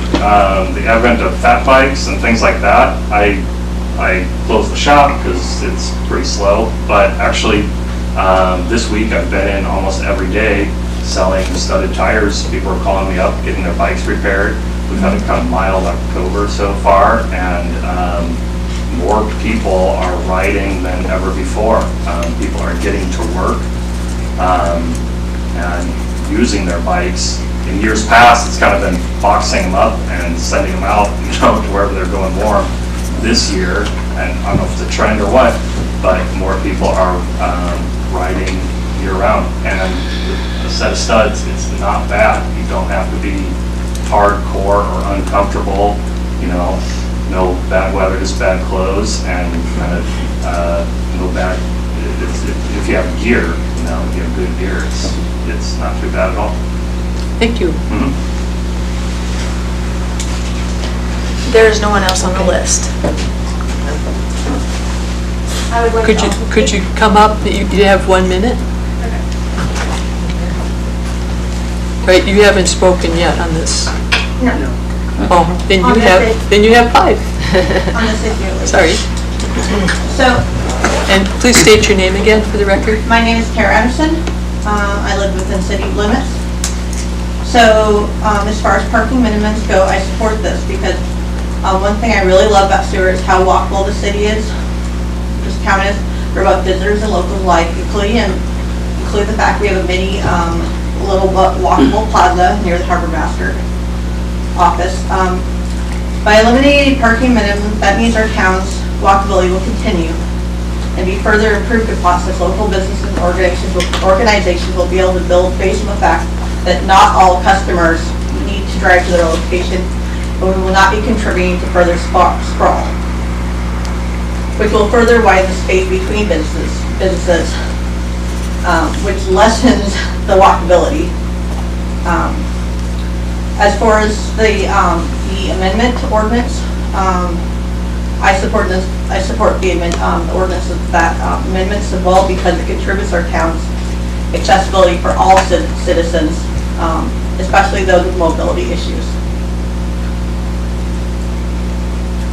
O: the advent of fat bikes and things like that, I closed the shop because it's pretty slow. But actually, this week I've been in almost every day selling studded tires. People are calling me up, getting their bikes repaired. We've had a kind of mild October so far, and more people are riding than ever before. People are getting to work and using their bikes. In years past, it's kind of been boxing them up and sending them out, to wherever they're going warm. This year, and I don't know if it's a trend or what, but more people are riding year-round. And a set of studs, it's not bad. You don't have to be hardcore or uncomfortable, no bad weather, just bad clothes, and kind of no bad, if you have gear, if you have good gear, it's not too bad at all.
A: Thank you.
O: Mm-hmm.
C: There is no one else on the list.
L: I would like
A: Could you come up? You have 1 minute? Right, you haven't spoken yet on this.
G: No.
A: Oh, then you have 5.
G: On this issue.
A: Sorry.
G: So,
A: And please state your name again for the record.
G: my name is Tara Anderson. I live within city limits. So, as far as parking minimums go, I support this because one thing I really love about Seward is how walkable the city is. Just town is for both visitors and locals alike, including the fact we have a mini little walkable plaza near the harbor master office. By eliminating parking minimums, that means our town's walkability will continue and be further improved upon, since local businesses and organizations will be able to build based on the fact that not all customers need to drive to their location, but we will not be contributing to further sprawl, which will further widen the space between businesses, which lessens the walkability. As far as the amendment to ordinance, I support the ordinance of that amendments as well, because it contributes our town's accessibility for all citizens, especially those with mobility issues.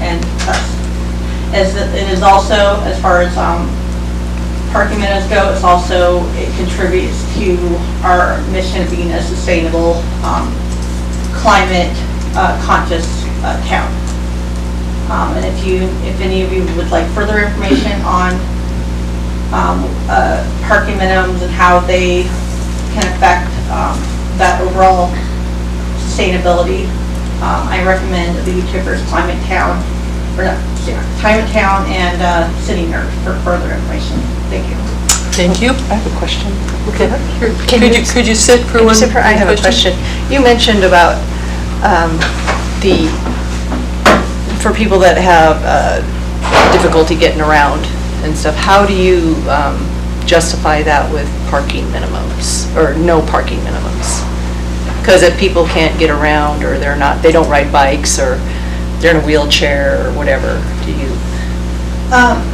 G: And it is also, as far as parking minutes go, it's also, it contributes to our mission of being a sustainable, climate conscious town. And if any of you would like further information on parking minimums and how they can affect that overall sustainability, I recommend the YouTubers Climate Town, or not, Climate Town and City Nerd for further information. Thank you.
A: Thank you.
H: I have a question.
A: Okay.
H: Can
A: Could you sit for one?
H: I have a question. You mentioned about for people that have difficulty getting around and stuff, how do you justify that with parking minimums, or no parking minimums? Because if people can't get around, or they don't ride bikes, or they're in a wheelchair, or whatever, do you?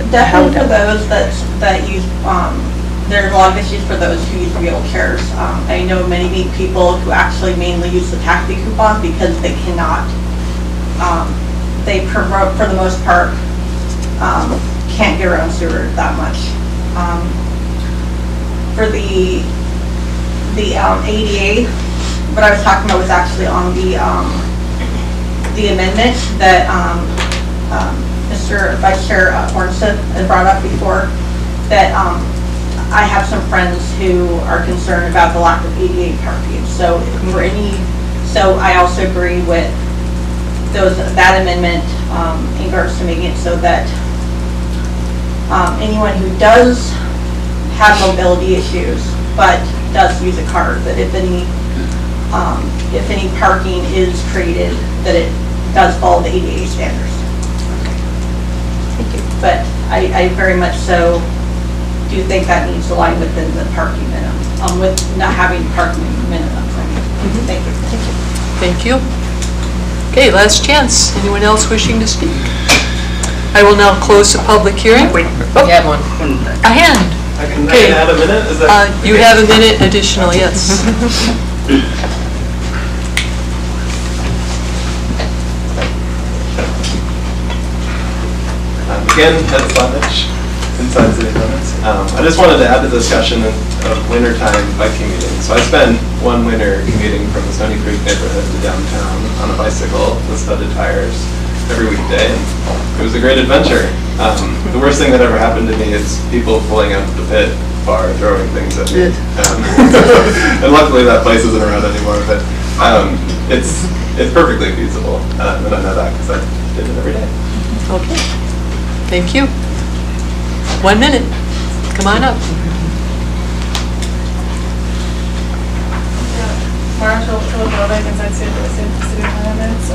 G: Definitely for those that use, there are a lot of issues for those who use wheelchairs. I know many people who actually mainly use the taxi coupon because they cannot, for the most part, can't get around Seward that much. For the ADA, what I was talking about was actually on the amendment that Mr. Vice Chair Hornstead had brought up before, that I have some friends who are concerned about the lack of ADA parking. So I also agree with that amendment in regards to making it so that anyone who does have mobility issues but does use a car, that if any parking is created, that it does follow the ADA standards.
H: Thank you.
G: But I very much so do think that needs to lie within the parking minimum, with not having parking minimums. Thank you.
H: Thank you.
A: Thank you. Okay, last chance. Anyone else wishing to speak? I will now close the public hearing.
H: Wait, you have one.
A: A hand.
N: I can
A: Okay.
N: add a minute? Is that?
A: You have a minute additional, yes.
N: Again, Ed Slavich, inside city limits. I just wanted to add the discussion of wintertime bike commuting. So I spent one winter commuting from the Stony Creek neighborhood to downtown on a bicycle with studded tires every weekday, and it was a great adventure. The worst thing that ever happened to me is people pulling out the pit bar, throwing things at me. And luckily that place isn't around anymore, but it's perfectly feasible, and I know that because I did it every day.
A: Okay. Thank you. 1 minute. Come on up.
M: Marshall Philip, inside city limits.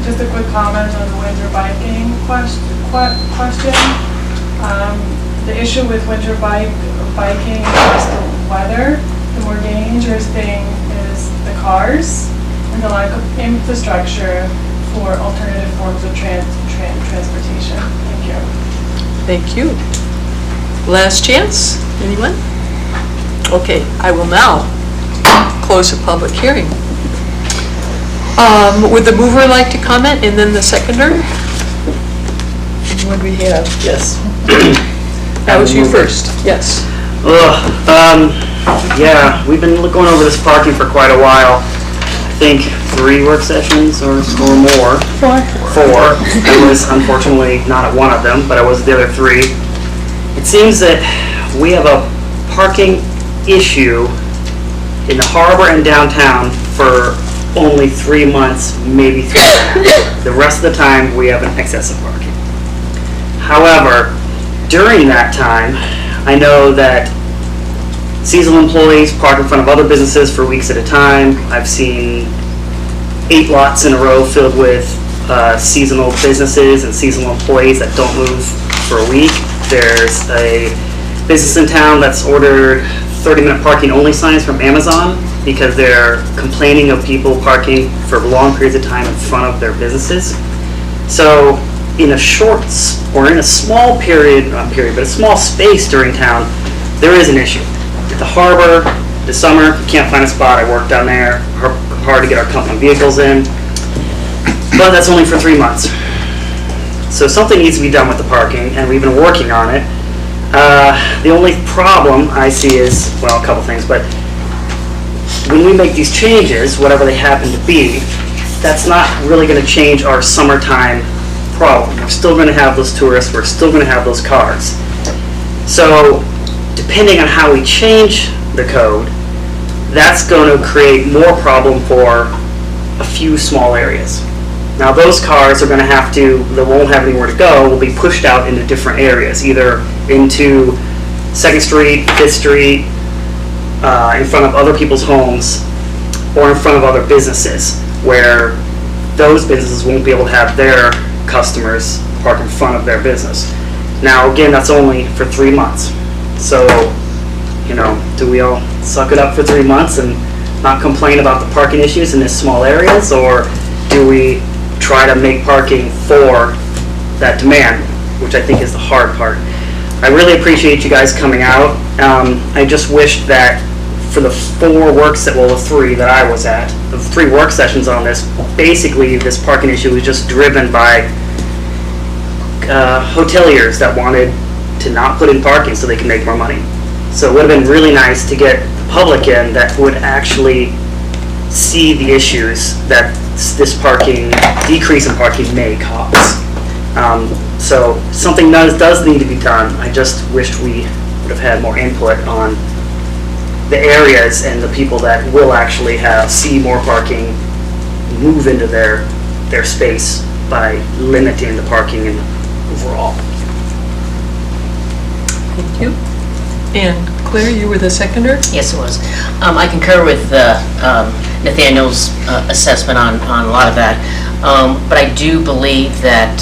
M: Just a quick comment on the winter biking question. The issue with winter biking is the weather. The more dangerous thing is the cars and the lack of infrastructure for alternative forms of transportation. Thank you.
A: Thank you. Last chance. Anyone? Okay, I will now close the public hearing. Would the mover like to comment, and then the seconder?
H: What do we have? Yes.
A: That was you first. Yes.
J: Yeah, we've been going over this parking for quite a while. I think 3 work sessions or more. 4. I was unfortunately not at one of them, but I was at the other 3. It seems that we have a parking issue in the harbor and downtown for only 3 months, maybe 3. The rest of the time, we have an excessive parking. However, during that time, I know that seasonal employees park in front of other businesses for weeks at a time. I've seen 8 lots in a row filled with seasonal businesses and seasonal employees that don't move for a week. There's a business in town that's ordered 30-minute parking only signs from Amazon because they're complaining of people parking for long periods of time in front of their businesses. So in a small a small space during town, there is an issue. At the harbor, this summer, you can't find a spot. I work down there, hard to get our company vehicles in, but that's only for 3 months. So something needs to be done with the parking, and we've been working on it. The only problem I see is, well, a couple things, but when we make these changes, whatever they happen to be, that's not really going to change our summertime problem. We're still going to have those tourists, we're still going to have those cars. So, depending on how we change the code, that's going to create more problem for a few small areas. Now those cars are going to have to, that won't have anywhere to go, will be pushed out into different areas, either into 2nd Street, 5th Street, in front of other people's homes, or in front of other businesses, where those businesses won't be able to have their customers park in front of their business. Now again, that's only for 3 months. So, you know, do we all suck it up for 3 months and not complain about the parking issues in these small areas, or do we try to make parking for that demand, which I think is the hard part. I really appreciate you guys coming out. I just wish that for the 4 the 3 that I was at, the 3 work sessions on this, basically this parking issue was just driven by hoteliers that wanted to not put in parking so they can make more money. So it would have been really nice to get the public in that would actually see the issues that this decrease in parking may cause. So something does need to be done. I just wished we would have had more input on the areas and the people that will actually see more parking move into their space by limiting the parking overall.
A: Thank you. And Claire, you were the seconder?
B: Yes, it was. I concur with Nathaniel's assessment on a lot of that, but I do believe that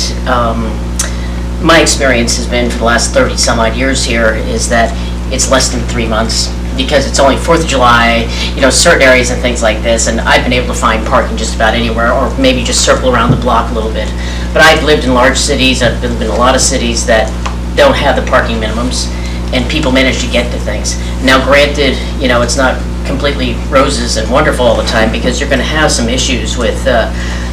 B: my experience has been for the last 30 some odd years here is that it's less than 3 months, because it's only 4th of July, you know, certain areas and things like this, and I've been able to find parking just about anywhere, or maybe just circle around the block a little bit. But I've lived in large cities, I've lived in a lot of cities that don't have the parking minimums, and people manage to get to things. Now granted, you know, it's not completely roses and wonderful all the time, because you're going to have some issues with,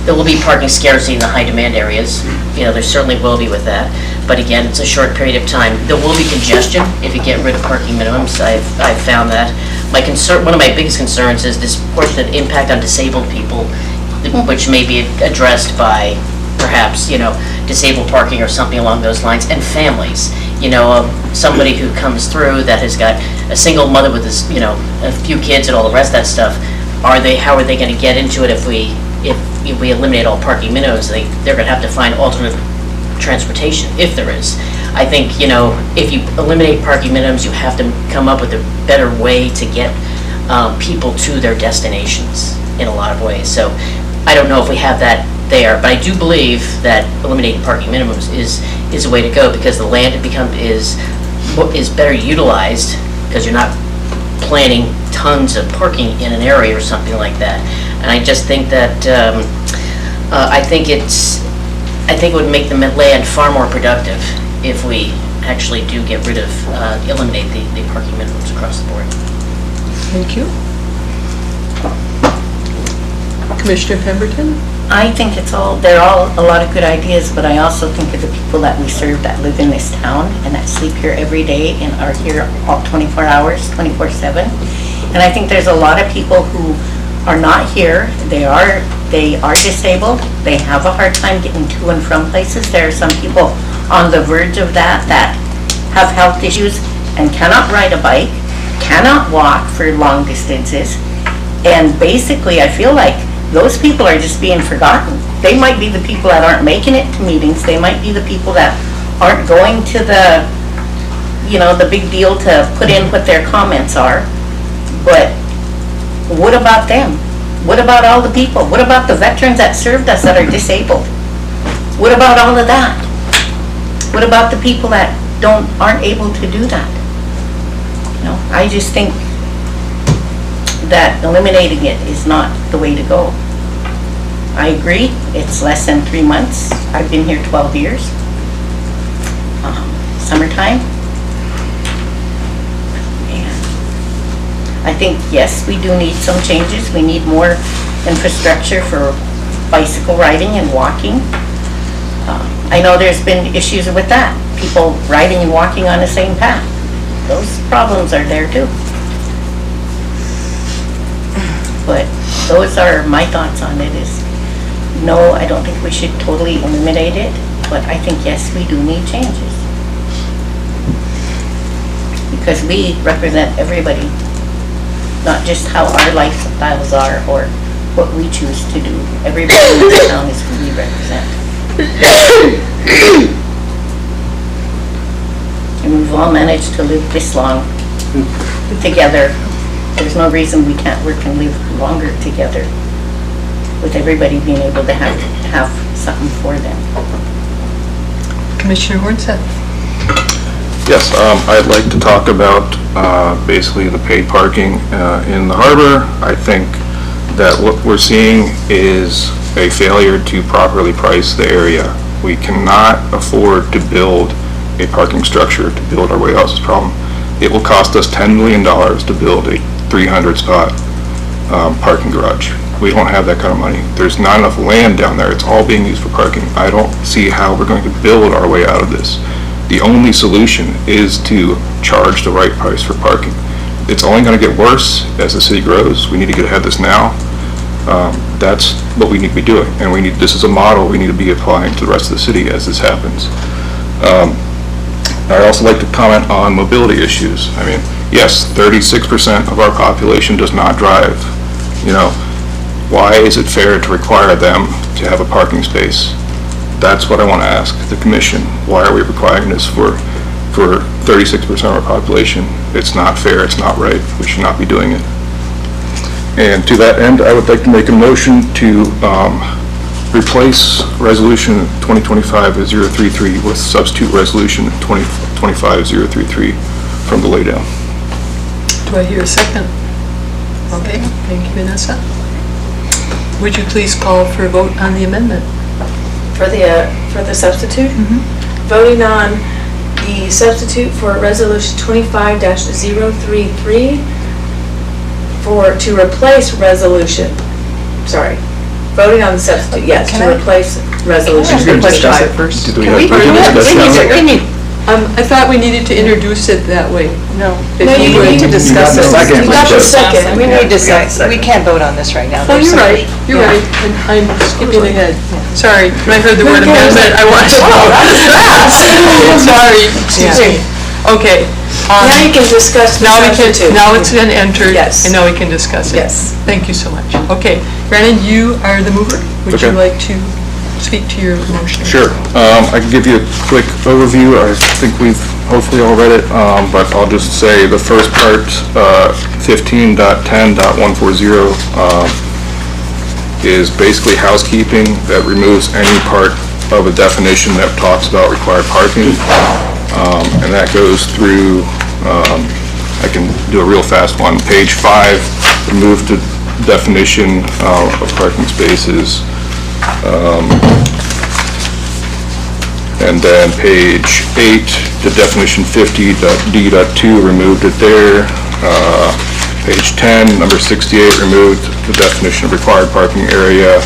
B: there will be parking scarcity in the high demand areas. You know, there certainly will be with that. But again, it's a short period of time. There will be congestion if you get rid of parking minimums. I've found that. One of my biggest concerns is disproportionate impact on disabled people, which may be addressed by perhaps, you know, disabled parking or something along those lines, and families. You know, somebody who comes through that has got a single mother with this, you know, a few kids and all the rest of that stuff. How are they going to get into it if we eliminate all parking minimums? They're going to have to find alternate transportation, if there is. I think, you know, if you eliminate parking minimums, you have to come up with a better way to get people to their destinations in a lot of ways. So I don't know if we have that there, but I do believe that eliminating parking minimums is a way to go, because the land is better utilized, because you're not planning tons of parking in an area or something like that. And I just think that I think it would make the land far more productive if we actually do get rid of eliminate the parking minimums across the board.
A: Thank you. Commissioner Pemberton?
P: I think they're all a lot of good ideas, but I also think of the people that we serve that live in this town and that sleep here every day and are here all 24 hours, 24/7. And I think there's a lot of people who are not here. They are disabled. They have a hard time getting to and from places. There are some people on the verge of that have health issues and cannot ride a bike, cannot walk for long distances. And basically, I feel like those people are just being forgotten. They might be the people that aren't making it to meetings. They might be the people that aren't going to the big deal to put in what their comments are. But what about them? What about all the people? What about the veterans that served us that are disabled? What about all of that? What about the people that aren't able to do that? You know, I just think that eliminating it is not the way to go. I agree, it's less than 3 months. I've been here 12 years. Summertime. And I think, yes, we do need some changes. We need more infrastructure for bicycle riding and walking. I know there's been issues with that, people riding and walking on the same path. those problems are there too. But those are my thoughts on it is, no, I don't think we should totally eliminate it, but I think, yes, we do need changes. Because we represent everybody, not just how our lifestyles are or what we choose to do. Everybody in the town is who we represent. And we've all managed to live this long together. There's no reason we can't work and live longer together with everybody being able to have something for them.
A: Commissioner Hornseth.
K: Yes, I'd like to talk about basically the paid parking in the harbor. I think that what we're seeing is a failure to properly price the area. We cannot afford to build a parking structure to build our way out of this problem. It will cost us $10 million to build a 300-spot parking garage. We don't have that kind of money. There's not enough land down there. It's all being used for parking. I don't see how we're going to build our way out of this. The only solution is to charge the right price for parking. It's only going to get worse as the city grows. We need to get ahead of this now. That's what we need to be doing, and this is a model we need to be applying to the rest of the city as this happens. I'd also like to comment on mobility issues. I mean, yes, 36% of our population does not drive. Why is it fair to require them to have a parking space? That's what I want to ask the commission. Why are we requiring this for 36% of our population? It's not fair, it's not right, we should not be doing it. And to that end, I would like to make a motion to replace Resolution 2025-033 with substitute Resolution 2025-033 from the laydown.
A: Do I hear a second? Okay, thank you, Vanessa. Would you please call for a vote on the amendment?
C: For the substitute? Voting on the substitute for Resolution 25-033 to replace Resolution, sorry, voting on the substitute, yes, to replace Resolution 25.
A: First.
K: Do we have
A: I thought we needed to introduce it that way.
H: No.
A: If
H: No, you need to discuss it.
D: Second.
H: You got the second. We need to
J: Yeah,
H: say, we can't vote on this right now.
A: Oh, you're right, you're right. I'm skipping ahead. Sorry, when I heard the word amendment, I wanted to vote. Sorry, excuse me. Okay.
C: Now you can discuss the substitute.
A: Now it's been entered.
C: Yes.
A: And now we can discuss it.
C: Yes.
A: Thank you so much. Okay, Brandon, you are the mover. Would you
K: Okay.
A: like to speak to your motion?
K: Sure. I can give you a quick overview. I think we've hopefully all read it, but I'll just say the first part, 15.10.140, is basically housekeeping that removes any part of a definition that talks about required parking. And that goes through, I can do a real fast one. Page 5, remove the definition of parking spaces. And then page 8, the definition 50.d.2, removed it there. Page 10, number 68, removed the definition of required parking area.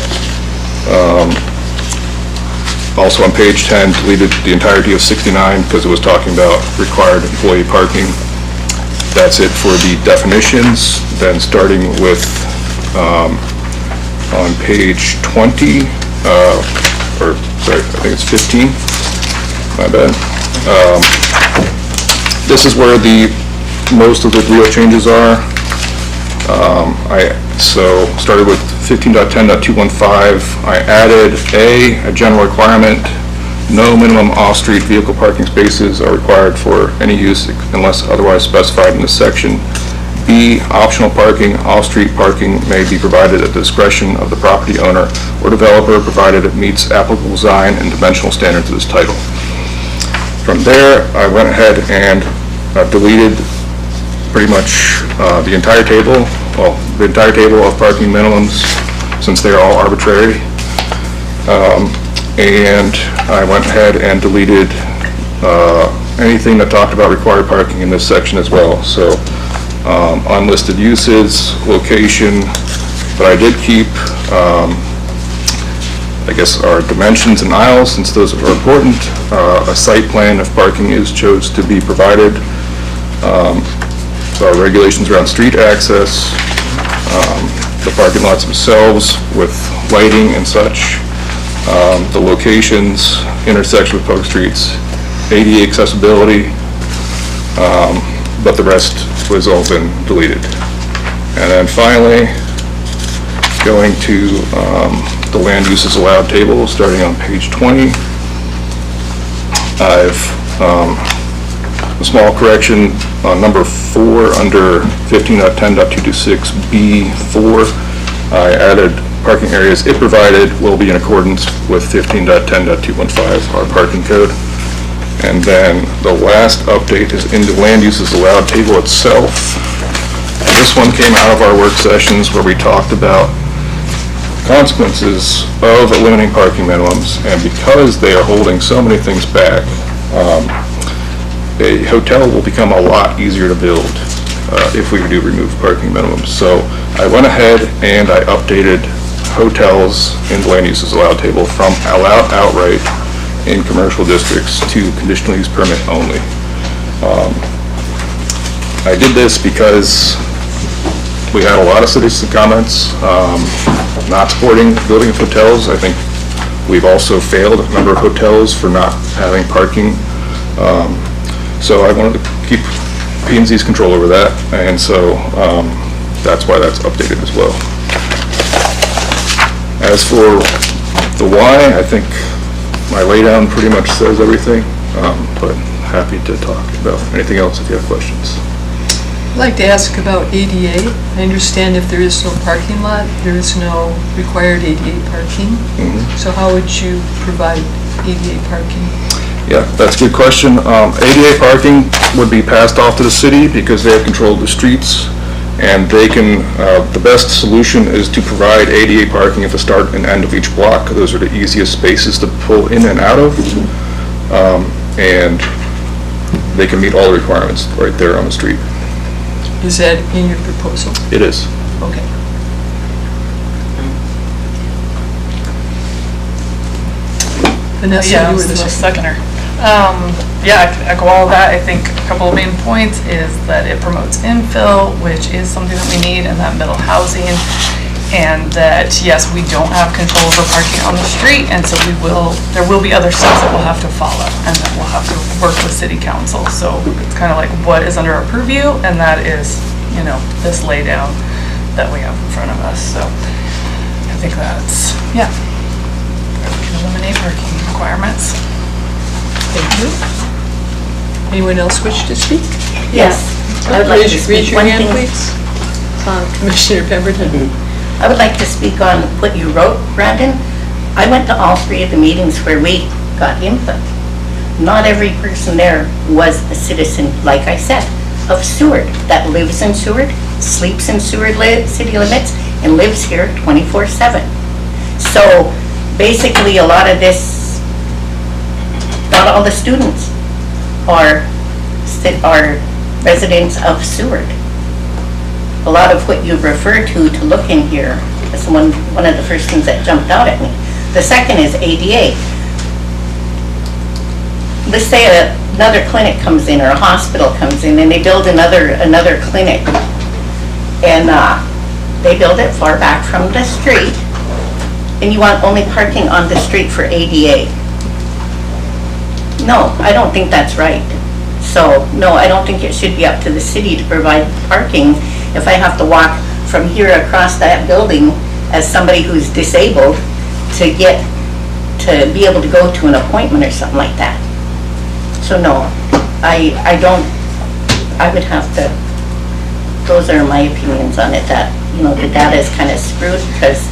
K: Also on page 10, deleted the entirety of 69 because it was talking about required employee parking. That's it for the definitions. Then starting with on page 20, or sorry, I think it's 15, my bad. This is where most of the real changes are. So started with 15.10.215. I added a general requirement. No minimum off-street vehicle parking spaces are required for any use unless otherwise specified in this section. B, optional parking, off-street parking may be provided at the discretion of the property owner or developer, provided it meets applicable design and dimensional standards of this title. From there, I went ahead and deleted pretty much the entire table of parking minimums, since they are all arbitrary. And I went ahead and deleted anything that talked about required parking in this section as well. So unlisted uses, location, but I did keep, I guess, our dimensions and aisles, since those are important. A site plan if parking is chose to be provided. Our regulations around street access, the parking lots themselves with lighting and such, the locations, intersection with public streets, ADA accessibility, but the rest was all been deleted. And then finally, going to the land uses allowed table, starting on page 20. I've a small correction on number 4 under 15.10.226B4. I added parking areas it provided will be in accordance with 15.10.215, our parking code. And then the last update is in the land uses allowed table itself. This one came out of our work sessions where we talked about consequences of eliminating parking minimums, and because they are holding so many things back, a hotel will become a lot easier to build if we do remove parking minimums. So I went ahead and I updated hotels in the land uses allowed table from allowed outright in commercial districts to conditional use permit only. I did this because we had a lot of citizen comments not supporting building of hotels. I think we've also failed a number of hotels for not having parking. So I wanted to keep P&Z's control over that, and so that's why that's updated as well. As for the why, I think my laydown pretty much says everything, but happy to talk about anything else if you have questions.
A: I'd like to ask about ADA. I understand if there is no parking lot, there is no required ADA parking. So how would you provide ADA parking?
K: Yeah, that's a good question. ADA parking would be passed off to the city because they have control of the streets, and they can, the best solution is to provide ADA parking at the start and end of each block. Those are the easiest spaces to pull in and out of, and they can meet all the requirements right there on the street.
A: Is that in your proposal?
K: It is.
A: Okay. Vanessa,
Q: Yeah,
A: you
Q: I
A: were
Q: was
A: the
Q: the
A: second.
Q: seconder. Yeah, I can echo all of that. I think a couple of main points is that it promotes infill, which is something that we need in that middle housing, and that, yes, we don't have control over parking on the street, and so there will be other steps that we'll have to follow, and that we'll have to work with city council. So it's kind of like what is under our purview, and that is, this laydown that we have in front of us. So I think that's, yeah, we can eliminate parking requirements.
A: Thank you. Anyone else wish to speak?
P: Yes. I would like to speak
A: Raise your
P: one
A: hand,
P: thing.
A: please. Commissioner Pemberton.
P: I would like to speak on what you wrote, Brandon. I went to all 3 of the meetings where we got input. Not every person there was a citizen, like I said, of Seward, that lives in Seward, sleeps in Seward city limits, and lives here 24/7. So basically, a lot of this, not all the students are residents of Seward. A lot of what you refer to look in here is one of the first things that jumped out at me. The second is ADA. Let's say another clinic comes in or a hospital comes in and they build another clinic, and they build it far back from the street, and you want only parking on the street for ADA. No, I don't think that's right. So, no, I don't think it should be up to the city to provide parking if I have to walk from here across that building as somebody who's disabled to be able to go to an appointment or something like that. So no, I would have to, those are my opinions on it, that, the data is kind of screwed, because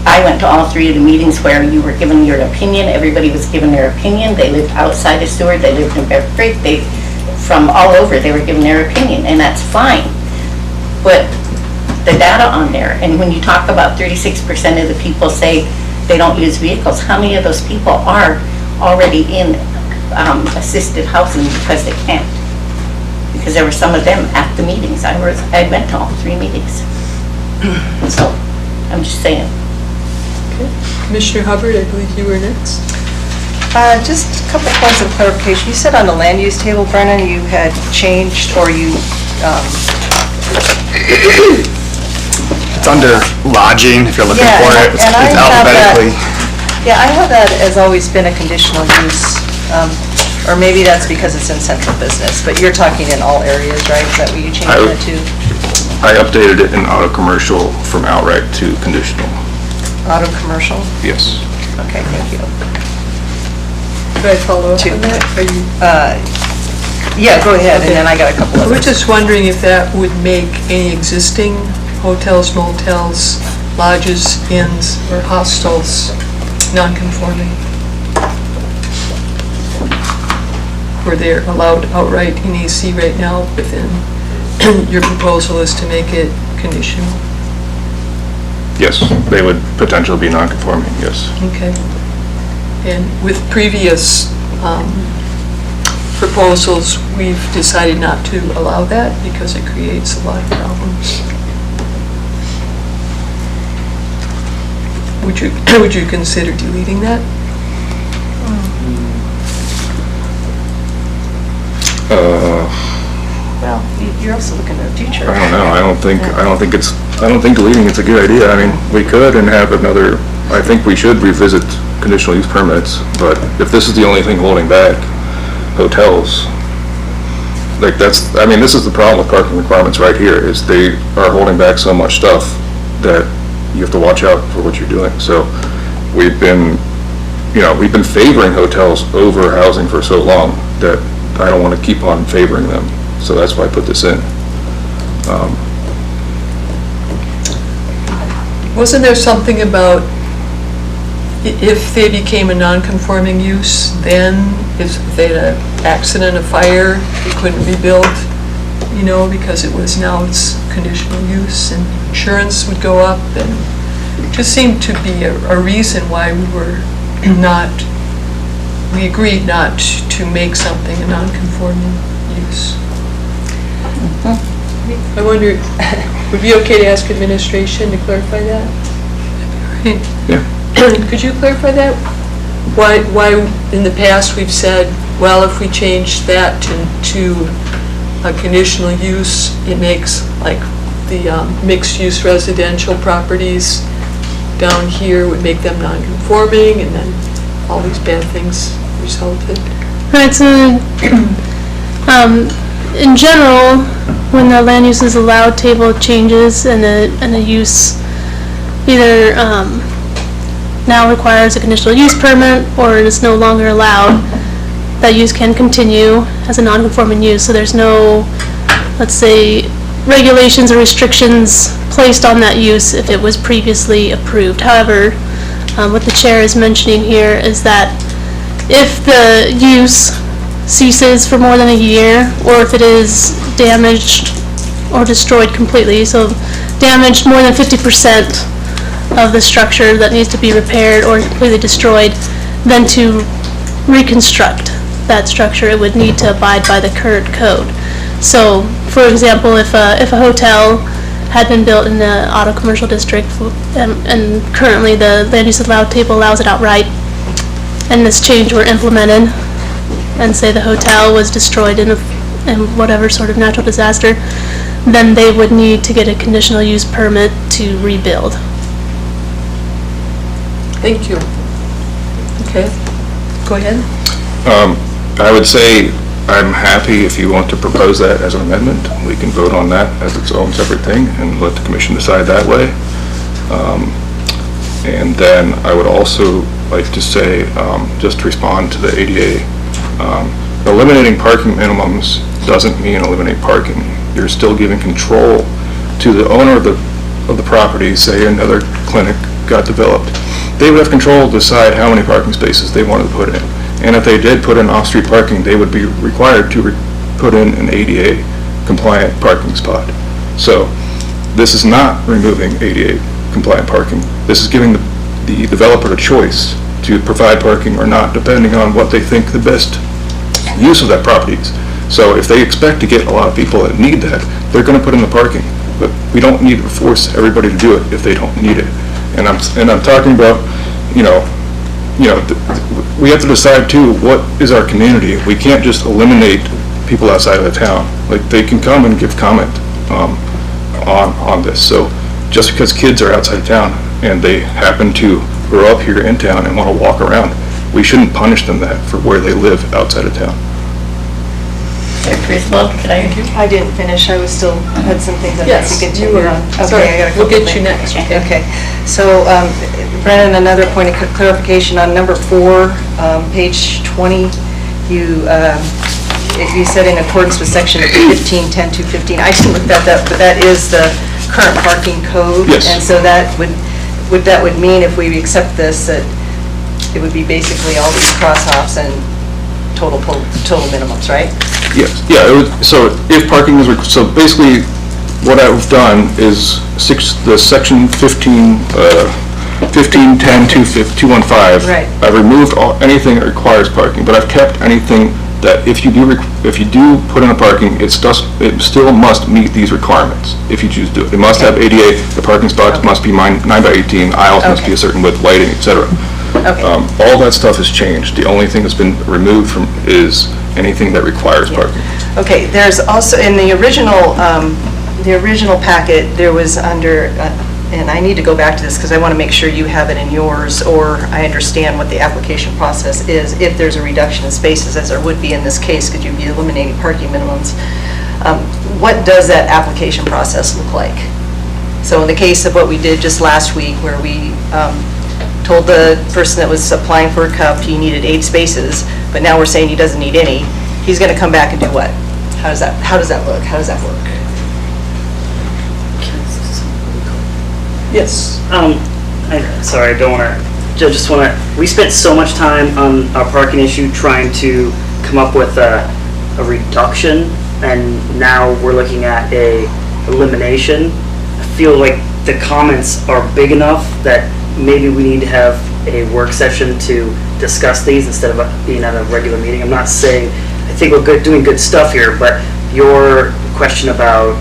P: I went to all 3 of the meetings where you were given your opinion, everybody was given their opinion, they lived outside of Seward, they lived in Bear Creek, from all over, they were given their opinion, and that's fine. But the data on there, and when you talk about 36% of the people say they don't use vehicles, how many of those people are already in assisted housing because they can't? Because there were some of them at the meetings. I went to all 3 meetings. So, I'm just saying.
A: Okay. Commissioner Hubbard, I believe you were next.
H: Just a couple points of clarification. You said on the land use table, Brennan, you had changed, or you,
D: It's under lodging, if you're looking
H: Yeah,
D: for it. It's
H: and I
D: it's
H: have that-
D: alphabetically.
H: yeah, I have that as always been a conditional use, or maybe that's because it's in central business, but you're talking in all areas, right? Is that what you changed it to?
K: I updated it in auto commercial from outright to conditional.
H: Auto commercial?
K: Yes.
H: Okay, thank you.
A: Could I follow up on that? Are you?
H: Yeah, go ahead, and then I got a couple
A: I was
H: others.
A: just wondering if that would make any existing hotels, motels, lodges, inns, or hostels non-conforming? Where they're allowed outright in AC right now within, your proposal is to make it conditional?
K: Yes, they would potentially be non-conforming, yes.
A: Okay. And with previous proposals, we've decided not to allow that because it creates a lot of problems. Would you consider deleting that?
H: Well, you're also looking at the future.
K: I don't know, I don't think deleting it's a good idea. I mean, we could and have another, I think we should revisit conditional use permits, but if this is the only thing holding back hotels, like this is the problem with parking requirements right here, is they are holding back so much stuff that you have to watch out for what you're doing. So we've been favoring hotels over housing for so long that I don't want to keep on favoring them. So that's why I put this in.
A: Wasn't there something about if they became a non-conforming use, then if they had an accident, a fire, they couldn't rebuild, because it's conditional use and insurance would go up, and it just seemed to be a reason why we agreed not to make something a non-conforming use. I wonder, would it be okay to ask administration to clarify that?
K: Yeah.
A: Could you clarify that? Why in the past we've said, well, if we change that to a conditional use, it makes like the mixed-use residential properties down here would make them non-conforming, and then all these bad things resulted.
F: Right, so in general, when the land use is allowed table changes and the use either now requires a conditional use permit or it is no longer allowed, that use can continue as a non-conforming use. So there's no, let's say, regulations or restrictions placed on that use if it was previously approved. However, what the chair is mentioning here is that if the use ceases for more than a year, or if it is damaged or destroyed completely, so damaged more than 50% of the structure that needs to be repaired or completely destroyed, then to reconstruct that structure, it would need to abide by the current code. So, for example, if a hotel had been built in the auto commercial district and currently the land use allowed table allows it outright, and this change were implemented, and say the hotel was destroyed in whatever sort of natural disaster, then they would need to get a conditional use permit to rebuild.
A: Thank you. Okay, go ahead.
K: I would say I'm happy if you want to propose that as an amendment. We can vote on that as its own separate thing and let the commission decide that way. And then I would also like to say, just to respond to the ADA, eliminating parking minimums doesn't mean eliminate parking. You're still giving control to the owner of the property. Say another clinic got developed, they would have control to decide how many parking spaces they wanted to put in. And if they did put in off-street parking, they would be required to put in an ADA compliant parking spot. So this is not removing ADA compliant parking. This is giving the developer a choice to provide parking or not, depending on what they think the best use of that property is. So if they expect to get a lot of people that need that, they're going to put in the parking. But we don't need to force everybody to do it if they don't need it. And I'm talking about, we have to decide too, what is our community? We can't just eliminate people outside of the town. Like, they can come and give comment on this. So just because kids are outside of town and they happen to grow up here in town and want to walk around, we shouldn't punish them that for where they live outside of town.
P: Griswold, could I?
H: I didn't finish, I was still, had some things I'd like to
A: Yes,
H: continue
A: you were.
H: on.
A: Sorry,
H: Okay, I got a
A: we'll
H: couple
A: get you
H: things.
A: next.
H: Okay, so Brennan, another point of clarification on number 4, page 20, you said in accordance with section 1510-215, I didn't look that up, but that is the current parking code.
K: Yes.
H: And so that would mean if we accept this, that it would be basically all these cross-offs and total minimums, right?
K: Yes, yeah, so if parking is, so basically what I've done is the section 1510-215.
H: Right.
K: I've removed anything that requires parking, but I've kept anything that if you do put in a parking, it still must meet these requirements if you choose to do it. It must have ADA, the parking spots must be 9 by 18, aisles must be a certain width, lighting, etc.
H: Okay.
K: All that stuff has changed. The only thing that's been removed from is anything that requires parking.
H: Okay, there's also, in the original packet, there was under, and I need to go back to this because I want to make sure you have it in yours, or I understand what the application process is if there's a reduction in spaces, as there would be in this case, because you'd be eliminating parking minimums. What does that application process look like? So in the case of what we did just last week, where we told the person that was applying for a cup he needed 8 spaces, but now we're saying he doesn't need any, he's going to come back and do what? How does that look? How does that work?
A: Yes.
J: Sorry, I don't want to, we spent so much time on our parking issue trying to come up with a reduction, and now we're looking at a elimination. I feel like the comments are big enough that maybe we need to have a work session to discuss these instead of being at a regular meeting. I'm not saying, I think we're doing good stuff here, but your question about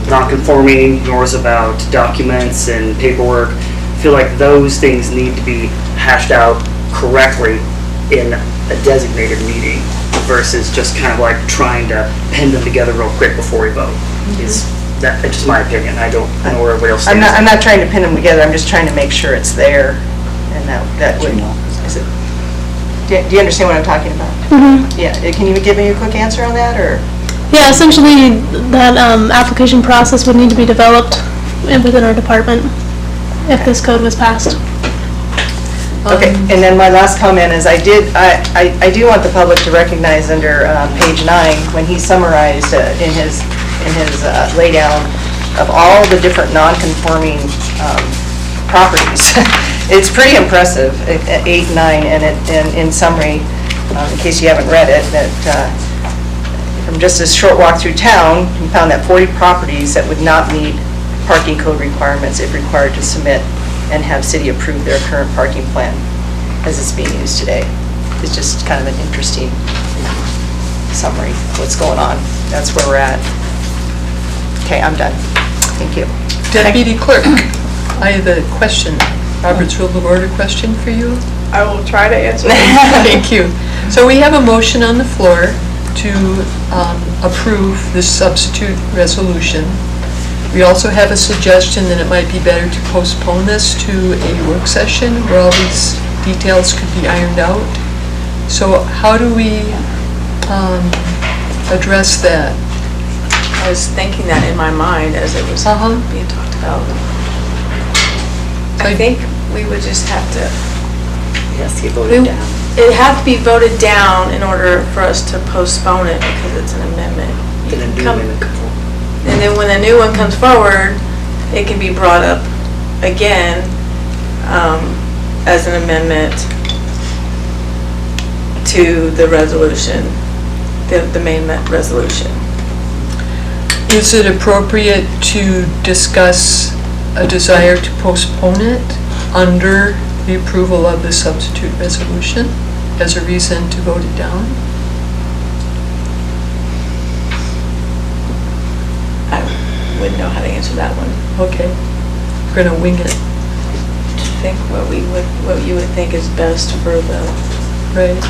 J: non-conforming, yours about documents and paperwork, I feel like those things need to be hashed out correctly in a designated meeting versus just kind of like trying to pin them together real quick before we vote. That's just my opinion. I don't know where everybody else stands.
H: I'm not trying to pin them together, I'm just trying to make sure it's there, and that would, do you understand what I'm talking about?
F: Mm-hmm.
H: Yeah, can you give me a quick answer on that, or?
F: Yeah, essentially, that application process would need to be developed within our department if this code was passed.
H: Okay, and then my last comment is I do want the public to recognize under page 9, when he summarized in his laydown of all the different non-conforming properties. It's pretty impressive, 8 and 9, and in summary, in case you haven't read it, that from just a short walk through town, we found that 40 properties that would not meet parking code requirements if required to submit and have city approve their current parking plan as it's being used today. It's just kind of an interesting summary of what's going on. That's where we're at. Okay, I'm done. Thank you.
A: Deputy Clerk, I have a question, Robert's Rule of Order question for you.
C: I will try to answer.
A: Thank you. So we have a motion on the floor to approve this substitute resolution. We also have a suggestion that it might be better to postpone this to a work session where all these details could be ironed out. So how do we address that?
C: I was thinking that in my mind as it was being talked about. I think we would just have to...
H: Yes, get voted down.
C: It'd have to be voted down in order for us to postpone it because it's an amendment. And then when a new one comes forward, it can be brought up again as an amendment to the resolution, the main resolution.
A: Is it appropriate to discuss a desire to postpone it under the approval of the substitute resolution as a reason to vote it down?
C: I wouldn't know how to answer that one.
A: Okay, we're gonna wing it.
C: Think what you would think is best for the
A: Right.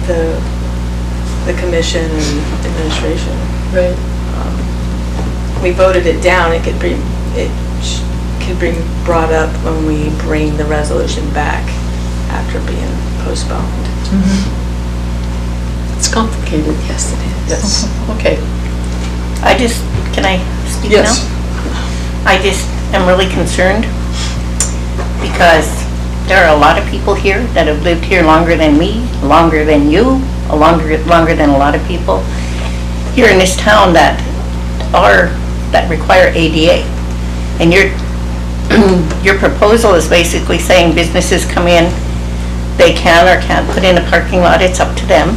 C: the commission and administration.
A: Right.
C: We voted it down, it could be brought up when we bring the resolution back after being postponed.
A: It's complicated.
C: Yes, it is.
A: Yes. Okay.
P: Can I speak now?
A: Yes.
P: I just am really concerned because there are a lot of people here that have lived here longer than me, longer than you, longer than a lot of people here in this town that require ADA. And your proposal is basically saying businesses come in, they can or can't put in a parking lot, it's up to them.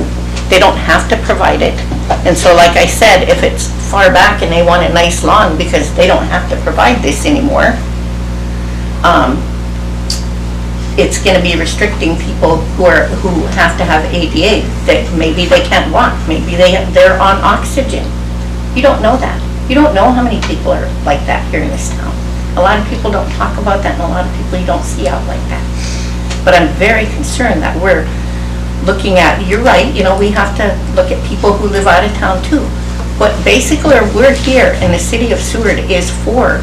P: They don't have to provide it. And so like I said, if it's far back and they want a nice lawn because they don't have to provide this anymore, it's going to be restricting people who have to have ADA, that maybe they can't walk, maybe they're on oxygen. You don't know that. You don't know how many people are like that here in this town. A lot of people don't talk about that, and a lot of people you don't see out like that. But I'm very concerned that we're looking at, you're right, we have to look at people who live out of town too. But basically, we're here, and the city of Seward is for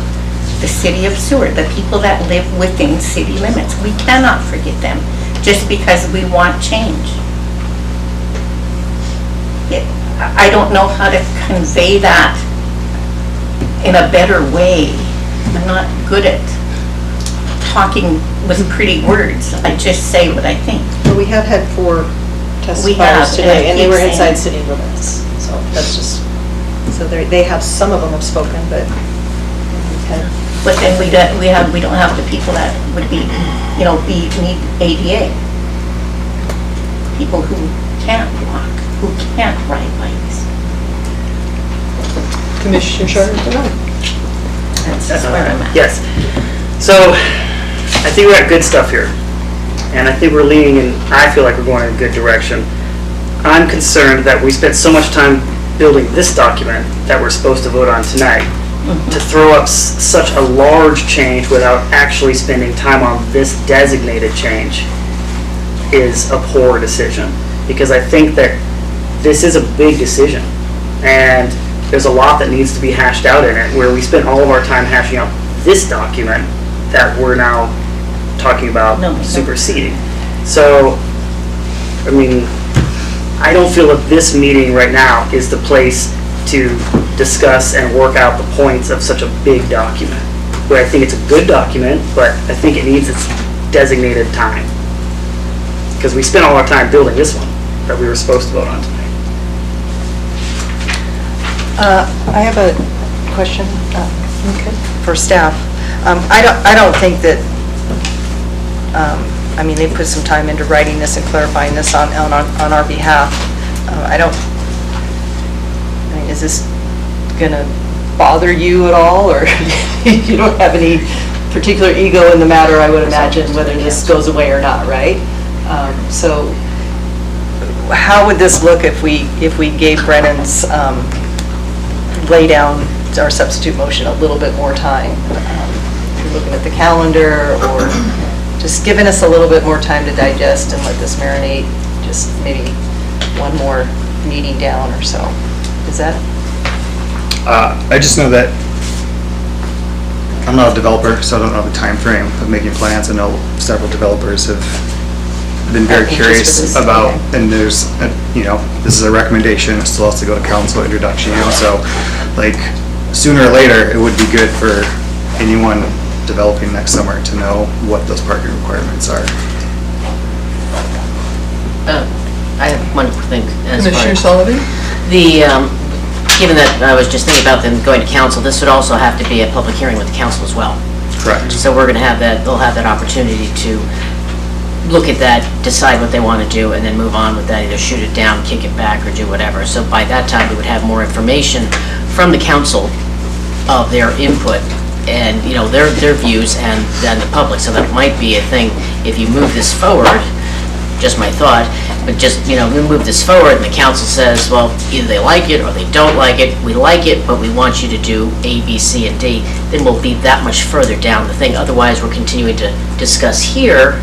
P: the city of Seward, the people that live within city limits. We cannot forget them just because we want change. I don't know how to convey that in a better way. I'm not good at talking with pretty words. I just say what I think.
H: Well, we have had 4 testifiers today, and they were inside city limits. So that's just, so they have, some of them have spoken, but we've had.
P: But then we don't have the people that would be, need ADA. People who can't walk, who can't ride bikes.
A: Commissioner Charter?
P: That's where I'm at.
J: Yes. So, I think we got good stuff here. And I think we're leaning in, I feel like we're going in a good direction. I'm concerned that we spent so much time building this document that we're supposed to vote on tonight, to throw up such a large change without actually spending time on this designated change is a poor decision. Because I think that this is a big decision. And there's a lot that needs to be hashed out in it, where we spent all of our time hashing out this document that we're now talking about superseding. So, I mean, I don't feel that this meeting right now is the place to discuss and work out the points of such a big document. Where I think it's a good document, but I think it needs its designated time. Because we spent all our time building this one that we were supposed to vote on tonight.
H: I have a question for staff. I don't think that, they put some time into writing this and clarifying this on our behalf. Is this gonna bother you at all, or you don't have any particular ego in the matter, I would imagine, whether this goes away or not, right? So how would this look if we gave Brennan's lay down our substitute motion a little bit more time? If you're looking at the calendar, or just giving us a little bit more time to digest and let this marinate, just maybe one more meeting down or so. Is that?
D: I just know that I'm not a developer, so I don't know the time frame of making plans. I know several developers have been very curious about, and there's, this is a recommendation, it still has to go to council introduction, so like sooner or later, it would be good for anyone developing next summer to know what those parking requirements are.
B: I have one thing.
A: Commissioner Sullivan?
B: Given that I was just thinking about them going to council, this would also have to be a public hearing with the council as well.
D: Correct.
B: So we're going to have that, they'll have that opportunity to look at that, decide what they want to do, and then move on with that, either shoot it down, kick it back, or do whatever. So by that time, we would have more information from the council of their input and, their views, and then the public. So that might be a thing, if you move this forward, just my thought, but just, we move this forward and the council says, well, either they like it or they don't like it. We like it, but we want you to do A, B, C, and D. Then we'll be that much further down the thing. Otherwise, we're continuing to discuss here,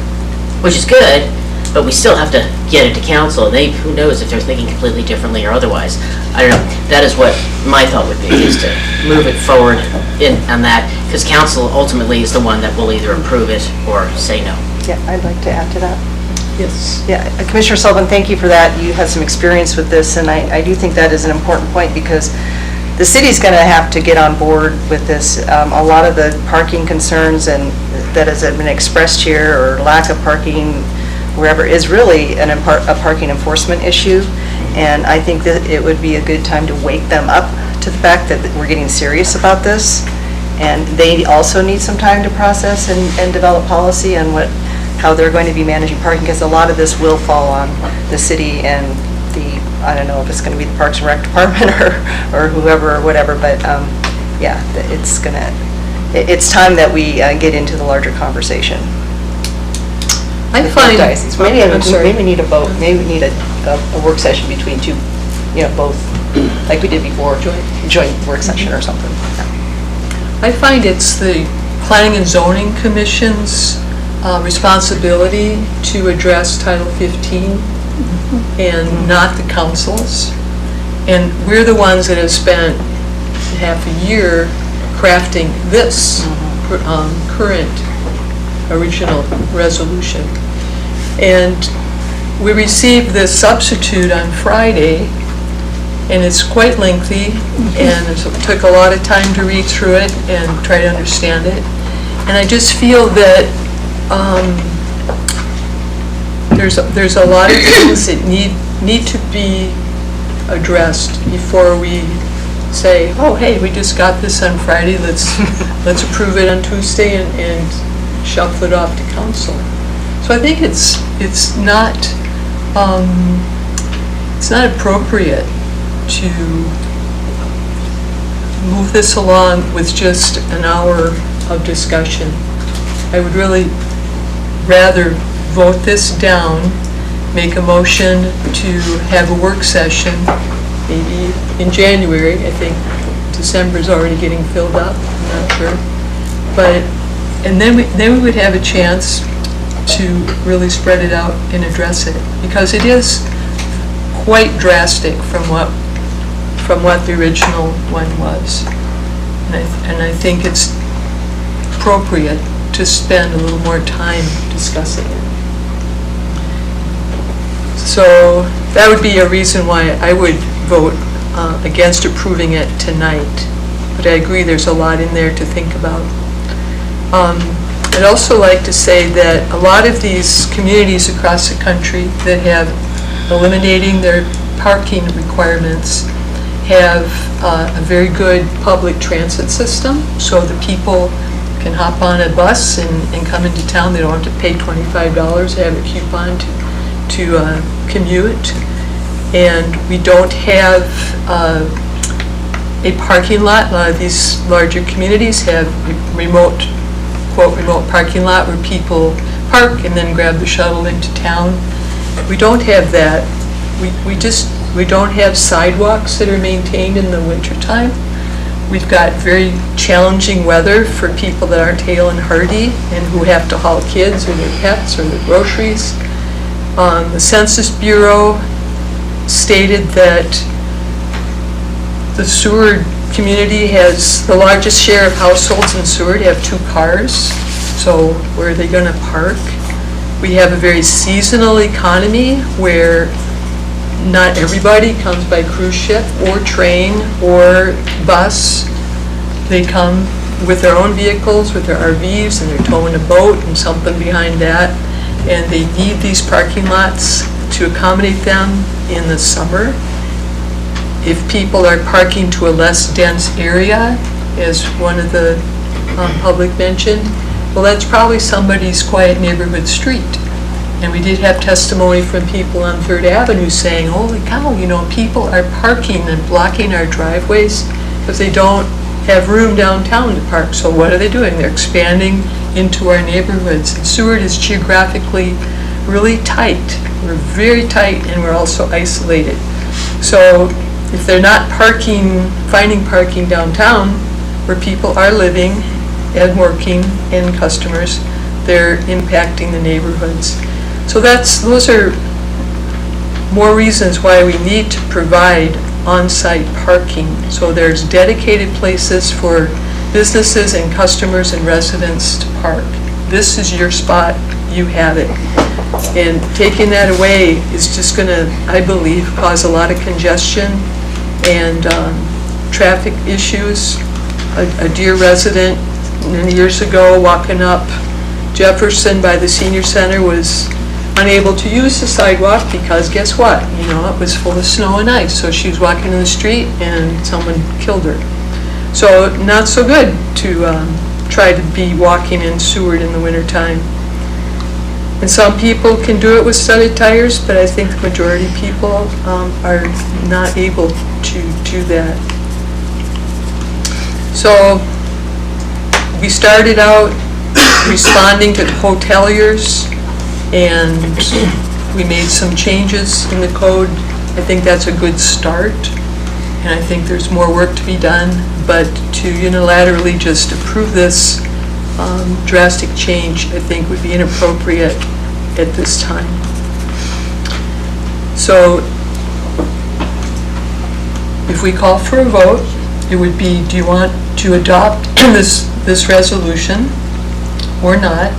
B: which is good, but we still have to get it to council, and who knows if they're thinking completely differently or otherwise. I don't know, that is what my thought would be, is to move it forward on that, because council ultimately is the one that will either approve it or say no.
H: Yeah, I'd like to add to that.
A: Yes.
H: Yeah, Commissioner Sullivan, thank you for that. You have some experience with this, and I do think that is an important point, because the city's going to have to get on board with this. A lot of the parking concerns and that has been expressed here, or lack of parking wherever, is really a parking enforcement issue. And I think that it would be a good time to wake them up to the fact that we're getting serious about this. And they also need some time to process and develop policy on how they're going to be managing parking, because a lot of this will fall on the city and I don't know if it's going to be the Parks and Rec Department or whoever or whatever, but yeah, it's time that we get into the larger conversation.
A: I find
H: maybe need a vote, maybe we need a work session between two, both, like we did before, joint work session or something.
A: I find it's the Planning and Zoning Commission's responsibility to address Title 15 and not the council's. And we're the ones that have spent half a year crafting this current original resolution. And we received this substitute on Friday, and it's quite lengthy, and it took a lot of time to read through it and try to understand it. And I just feel that there's a lot of things that need to be addressed before we say, oh, hey, we just got this on Friday, let's approve it on Tuesday and shuffle it off to council. So I think it's not appropriate to move this along with just an hour of discussion. I would really rather vote this down, make a motion to have a work session, maybe in January. I think December's already getting filled up, I'm not sure. And then we would have a chance to really spread it out and address it, because it is quite drastic from what the original one was. And I think it's appropriate to spend a little more time discussing it. So that would be a reason why I would vote against approving it tonight. But I agree there's a lot in there to think about. I'd also like to say that a lot of these communities across the country that have eliminating their parking requirements have a very good public transit system, so the people can hop on a bus and come into town. They don't have to pay $25, they have a coupon to commute. And we don't have a parking lot. A lot of these larger communities have remote parking lot where people park and then grab the shuttle into town. We don't have that. We don't have sidewalks that are maintained in the wintertime. We've got very challenging weather for people that aren't hale and hearty and who have to haul kids or their pets or their groceries. The Census Bureau stated that the Seward community has the largest share of households in Seward have 2 cars, so where are they going to park? We have a very seasonal economy where not everybody comes by cruise ship or train or bus. They come with their own vehicles, with their RVs, and they're towing a boat and something behind that. And they need these parking lots to accommodate them in the summer. If people are parking to a less dense area, as one of the public mentioned, well, that's probably somebody's quiet neighborhood street. And we did have testimony from people on 3rd Avenue saying, holy cow, people are parking and blocking our driveways because they don't have room downtown to park. So what are they doing? They're expanding into our neighborhoods. And Seward is geographically really tight. We're very tight, and we're also isolated. So if they're not finding parking downtown where people are living and working and customers, they're impacting the neighborhoods. So those are more reasons why we need to provide on-site parking. So there's dedicated places for businesses and customers and residents to park. This is your spot, you have it. And taking that away is just gonna, I believe, cause a lot of congestion and traffic issues. A dear resident many years ago walking up Jefferson by the senior center was unable to use the sidewalk because guess what? You know, it was full of snow and ice. So she was walking in the street and someone killed her. So not so good to try to be walking in Seward in the wintertime. And some people can do it with studded tires, but I think the majority of people are not able to do that. So we started out responding to hoteliers, and we made some changes in the code. I think that's a good start, and I think there's more work to be done, but to unilaterally just approve this drastic change, I think would be inappropriate at this time. So if we call for a vote, it would be, do you want to adopt this resolution or not?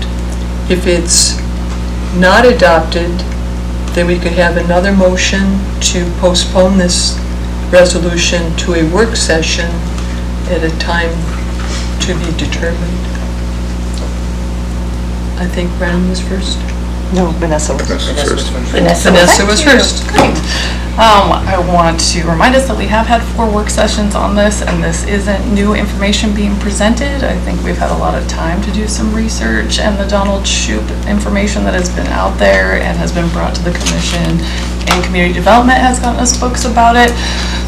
A: If it's not adopted, then we could have another motion to postpone this resolution to a work session at a time to be determined. I think Brandon was first.
H: No, Vanessa was first.
A: Vanessa was first.
Q: Great. I want to remind us that we have had 4 work sessions on this, and this isn't new information being presented. I think we've had a lot of time to do some research, and the Donald Shoup information that has been out there and has been brought to the commission, and community development has gotten us books about it.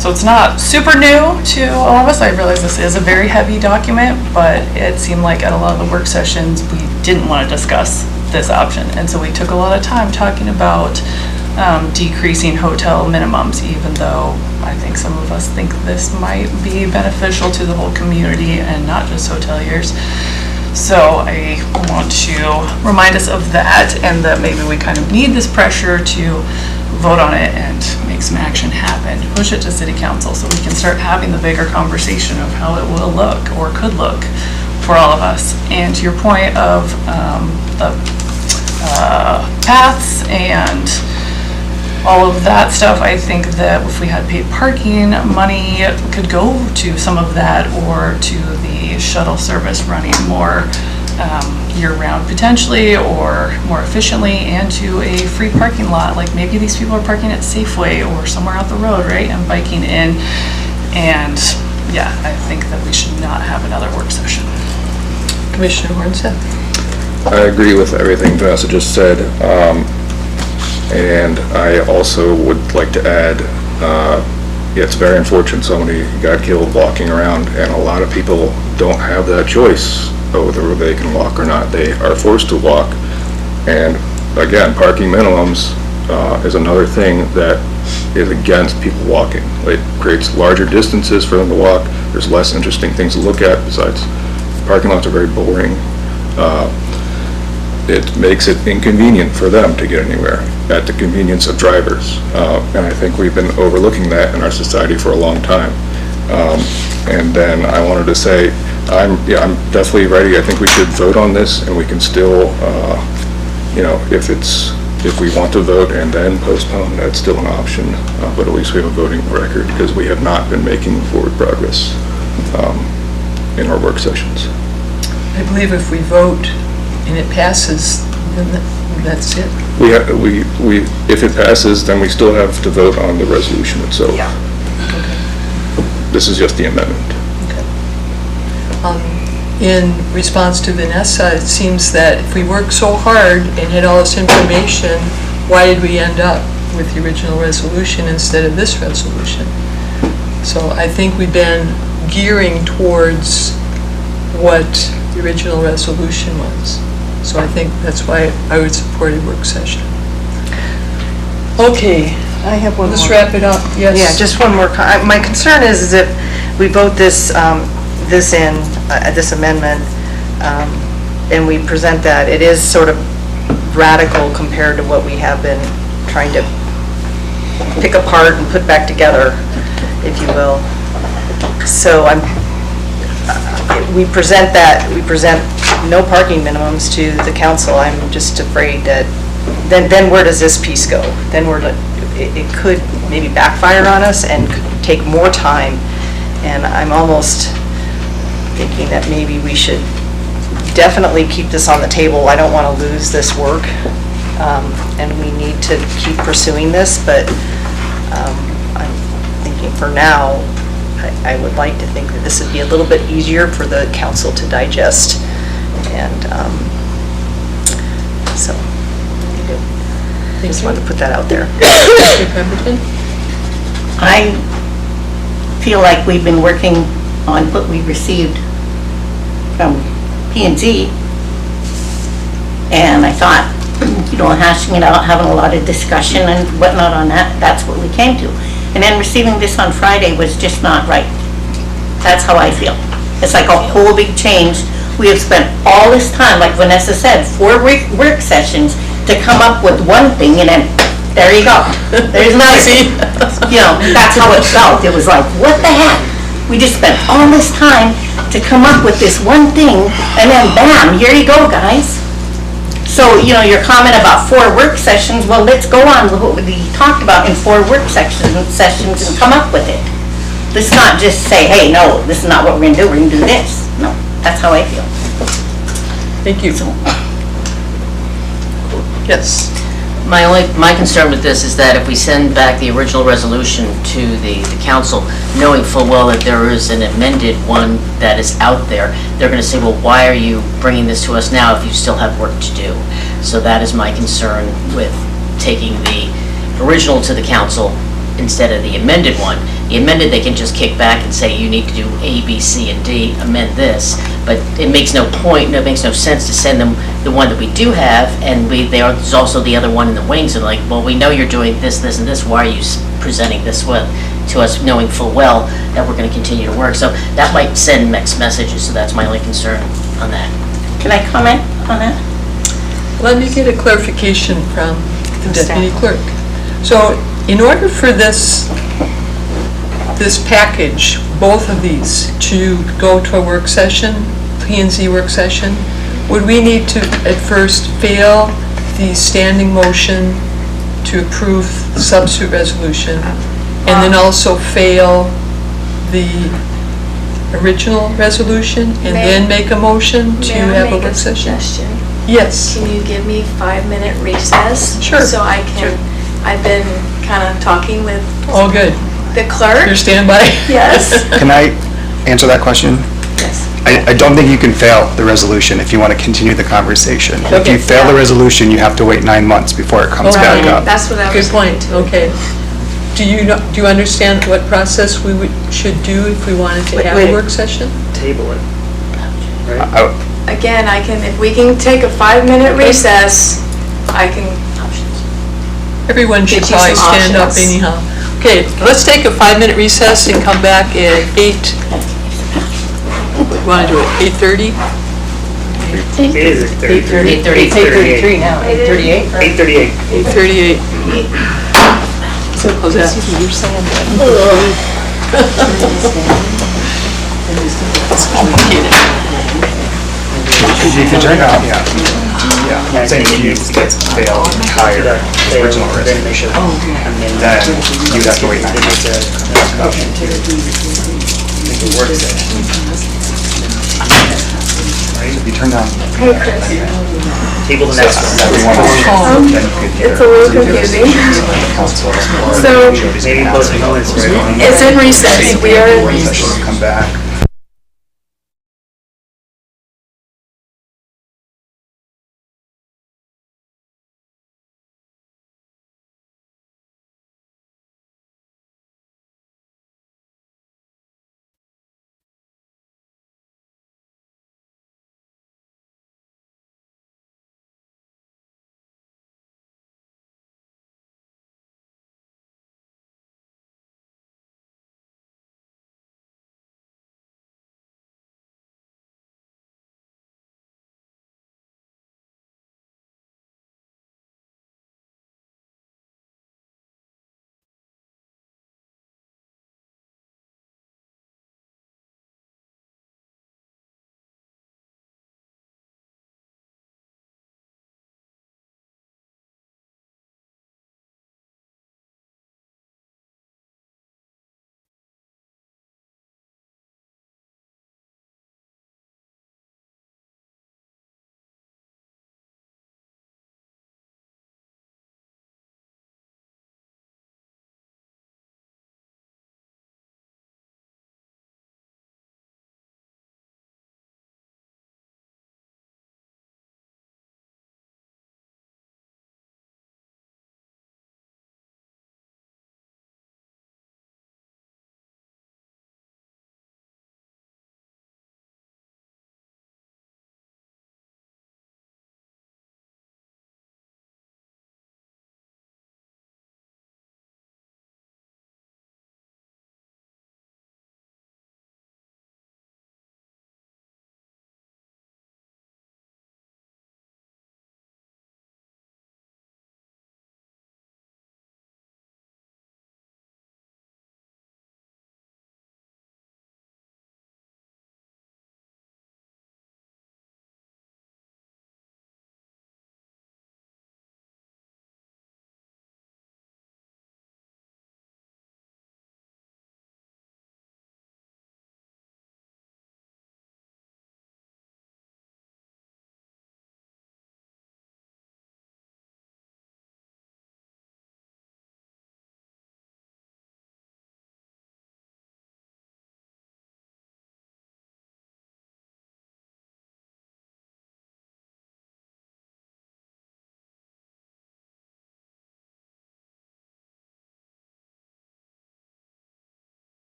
Q: So it's not super new to all of us. I realize this is a very heavy document, but it seemed like at a lot of the work sessions, we didn't want to discuss this option. And so we took a lot of time talking about decreasing hotel minimums, even though I think some of us think this might be beneficial to the whole community and not just hoteliers. So I want to remind us of that, and that maybe we kind of need this pressure to vote on it and make some action happen, push it to city council so we can start having the bigger conversation of how it will look or could look for all of us. And to your point of the paths and all of that stuff, I think that if we had paid parking, money could go to some of that, or to the shuttle service running more year-round potentially, or more efficiently, and to a free parking lot. Like maybe these people are parking at Safeway or somewhere out the road, right, and biking in. And yeah, I think that we should not have another work session.
A: Commissioner Hornseth.
K: I agree with everything Vanessa just said. And I also would like to add, yeah, it's very unfortunate somebody got killed walking around, and a lot of people don't have that choice of whether they can walk or not. They are forced to walk. And again, parking minimums is another thing that is against people walking. It creates larger distances for them to walk. There's less interesting things to look at. Besides, parking lots are very boring. It makes it inconvenient for them to get anywhere at the convenience of drivers. And I think we've been overlooking that in our society for a long time. And then I wanted to say, I'm definitely ready. I think we should vote on this, and we can still, you know, if we want to vote and then postpone, that's still an option. But at least we have a voting record, because we have not been making forward progress in our work sessions.
A: I believe if we vote and it passes, then that's it.
K: If it passes, then we still have to vote on the resolution itself.
A: Yeah. Okay.
K: This is just the amendment.
A: Okay. In response to Vanessa, it seems that if we worked so hard and had all this information, why did we end up with the original resolution instead of this resolution? So I think we've been gearing towards what the original resolution was. So I think that's why I would support a work session. Okay.
H: I have one more.
A: Let's wrap it up. Yes.
H: Yeah, just one more. My concern is if we vote this amendment, and we present that, it is sort of radical compared to what we have been trying to pick apart and put back together, if you will. So we present no parking minimums to the council. I'm just afraid that, then where does this piece go? Then it could maybe backfire on us and could take more time. And I'm almost thinking that maybe we should definitely keep this on the table. I don't want to lose this work, and we need to keep pursuing this, but I'm thinking for now, I would like to think that this would be a little bit easier for the council to digest, and so I just wanted to put that out there.
P: I feel like we've been working on what we received from P&Z, and I thought, hashing it out, having a lot of discussion and whatnot on that, that's what we came to. And then receiving this on Friday was just not right. That's how I feel. It's like a whole big change. We have spent all this time, like Vanessa said, 4 work sessions to come up with one thing, and then there you go. There's another thing. That's how it felt. It was like, what the heck? We just spent all this time to come up with this one thing, and then bam, here you go, guys. So, your comment about 4 work sessions, well, let's go on with what we talked about in 4 work sessions and come up with it. Let's not just say, hey, no, this is not what we're going to do, we're going to do this. No, that's how I feel.
A: Thank you. Yes.
B: My concern with this is that if we send back the original resolution to the council, knowing full well that there is an amended one that is out there, they're going to say, well, why are you bringing this to us now if you still have work to do? So that is my concern with taking the original to the council instead of the amended one. The amended, they can just kick back and say, you need to do A, B, C, and D, amend this. But it makes no point, it makes no sense to send them the one that we do have, and there's also the other one in the wings, and like, well, we know you're doing this, this, and this, why are you presenting this to us, knowing full well that we're going to continue to work? So that might send mixed messages, so that's my only concern on that.
P: Can I comment on that?
A: Let me get a clarification from the deputy clerk. So in order for this package, both of these, to go to a work session, P&Z work session, would we need to at first fail the standing motion to approve the substitute resolution, and then also fail the original resolution, and then make a motion to have a work session? Yes.
C: Can you give me 5-minute recess?
A: Sure.
C: So I can, I've been kind of talking with
A: Oh, good.
C: the clerk.
A: Your standby?
C: Yes.
D: Can I answer that question?
C: Yes.
D: I don't think you can fail the resolution if you want to continue the conversation. If you fail the resolution, you have to wait 9 months before it comes back up.
C: That's what I was.
A: Good point, okay. Do you understand what process we should do if we wanted to have a work session?
J: Table it.
C: Again, if we can take a 5-minute recess, I can.
A: Everyone should probably stand up anyhow. Okay, let's take a 5-minute recess and come back at 8. You want to do it 8:30?
H: 8:33 now, 8:38?
J: 8:38.
A: 8:38. How's that?
H: Excuse me, you're saying
D: You can turn out, yeah. I'm saying if you fail the entire original resolution, then you'd have to wait 9 months. Make it work session. Right, if you turn down.
C: Hey, Chris.
J: Table the next one.
C: It's a little confusing. So,
J: Maybe close the comments right on.
C: it's in recess. We are in recess.
D: Come back.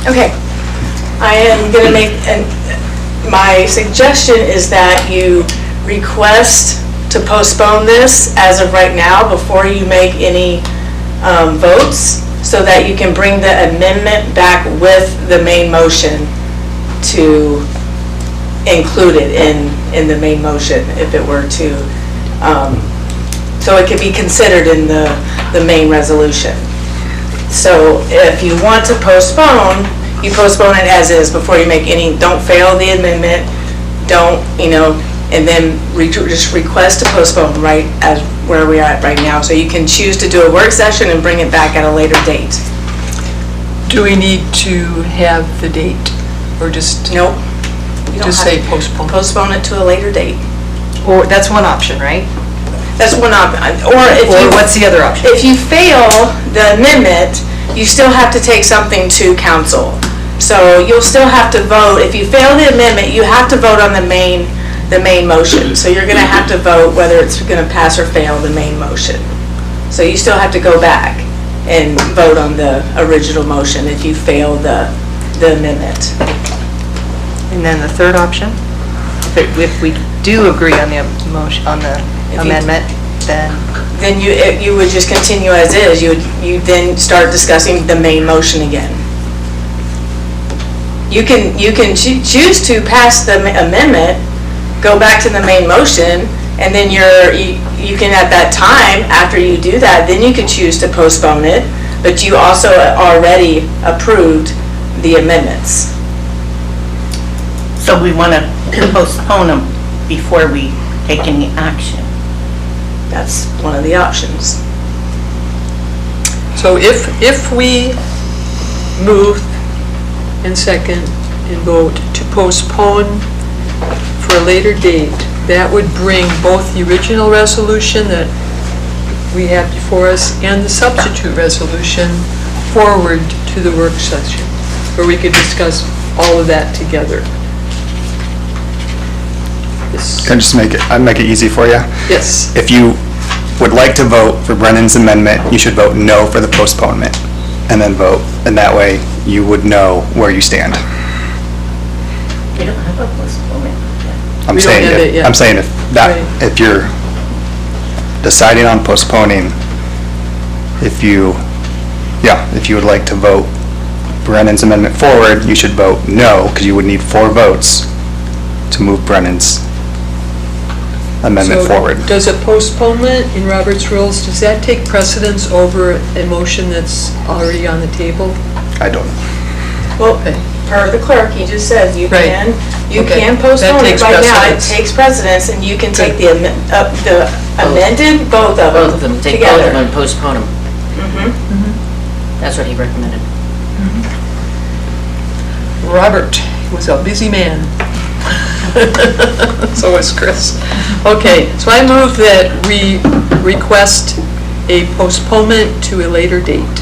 C: Okay. I am going to make, my suggestion is that you request to postpone this as of right now before you make any votes, so that you can bring the amendment back with the main motion to include it in the main motion if it were to, so it can be considered in the main resolution. So if you want to postpone, you postpone it as is before you make any, don't fail the amendment, don't, and then just request to postpone right as where we are at right now. So you can choose to do a work session and bring it back at a later date.
A: Do we need to have the date, or just?
C: Nope. You don't
A: Just
C: have
A: say
C: to.
A: postpone?
C: Postpone it to a later date.
H: Or, that's one option, right?
C: That's one option. Or
H: what's the other option?
C: If you fail the amendment, you still have to take something to council. So you'll still have to vote. If you fail the amendment, you have to vote on the main motion. So you're gonna have to vote whether it's gonna pass or fail the main motion. So you still have to go back and vote on the original motion if you fail the amendment.
H: And then the third option, if we do agree on the motion, on the amendment,
C: then you would just continue as is. You then start discussing the main motion again. You can choose to pass the amendment, go back to the main motion, and then you can at that time, after you do that, then you can choose to postpone it, but you also already approved the amendments.
P: So we want to postpone them before we take any action.
C: That's one of the options.
A: So if we move and second and vote to postpone for a later date, that would bring both the original resolution that we have before us and the substitute resolution forward to the work session, where we could discuss all of that together.
D: Can I just I'd make it easy for you?
A: Yes.
D: If you would like to vote for Brennan's amendment, you should vote no for the postponement, and then vote, and that way you would know where you stand.
P: We don't have a postponement yet.
D: I'm
A: We don't
D: saying,
A: have it yet.
D: I'm saying
A: Right.
D: if you're deciding on postponing, if you would like to vote Brennan's amendment forward, you should vote no, because you would need 4 votes to move Brennan's amendment forward.
A: So does a postponement in Robert's rules, does that take precedence over a motion that's already on the table?
D: I don't know.
C: Well, per the clerk, he just says you
A: Right.
C: can
A: Okay.
C: postpone
A: That
C: it
A: takes
C: right now. It
A: precedence.
C: takes precedence, and you can take the amended, both of them
B: Both of them, take both of them and postpone them.
C: Mm-hmm.
B: That's what he recommended.
A: Robert was a busy man. So was Chris. Okay, so I move that we request a postponement to a later date.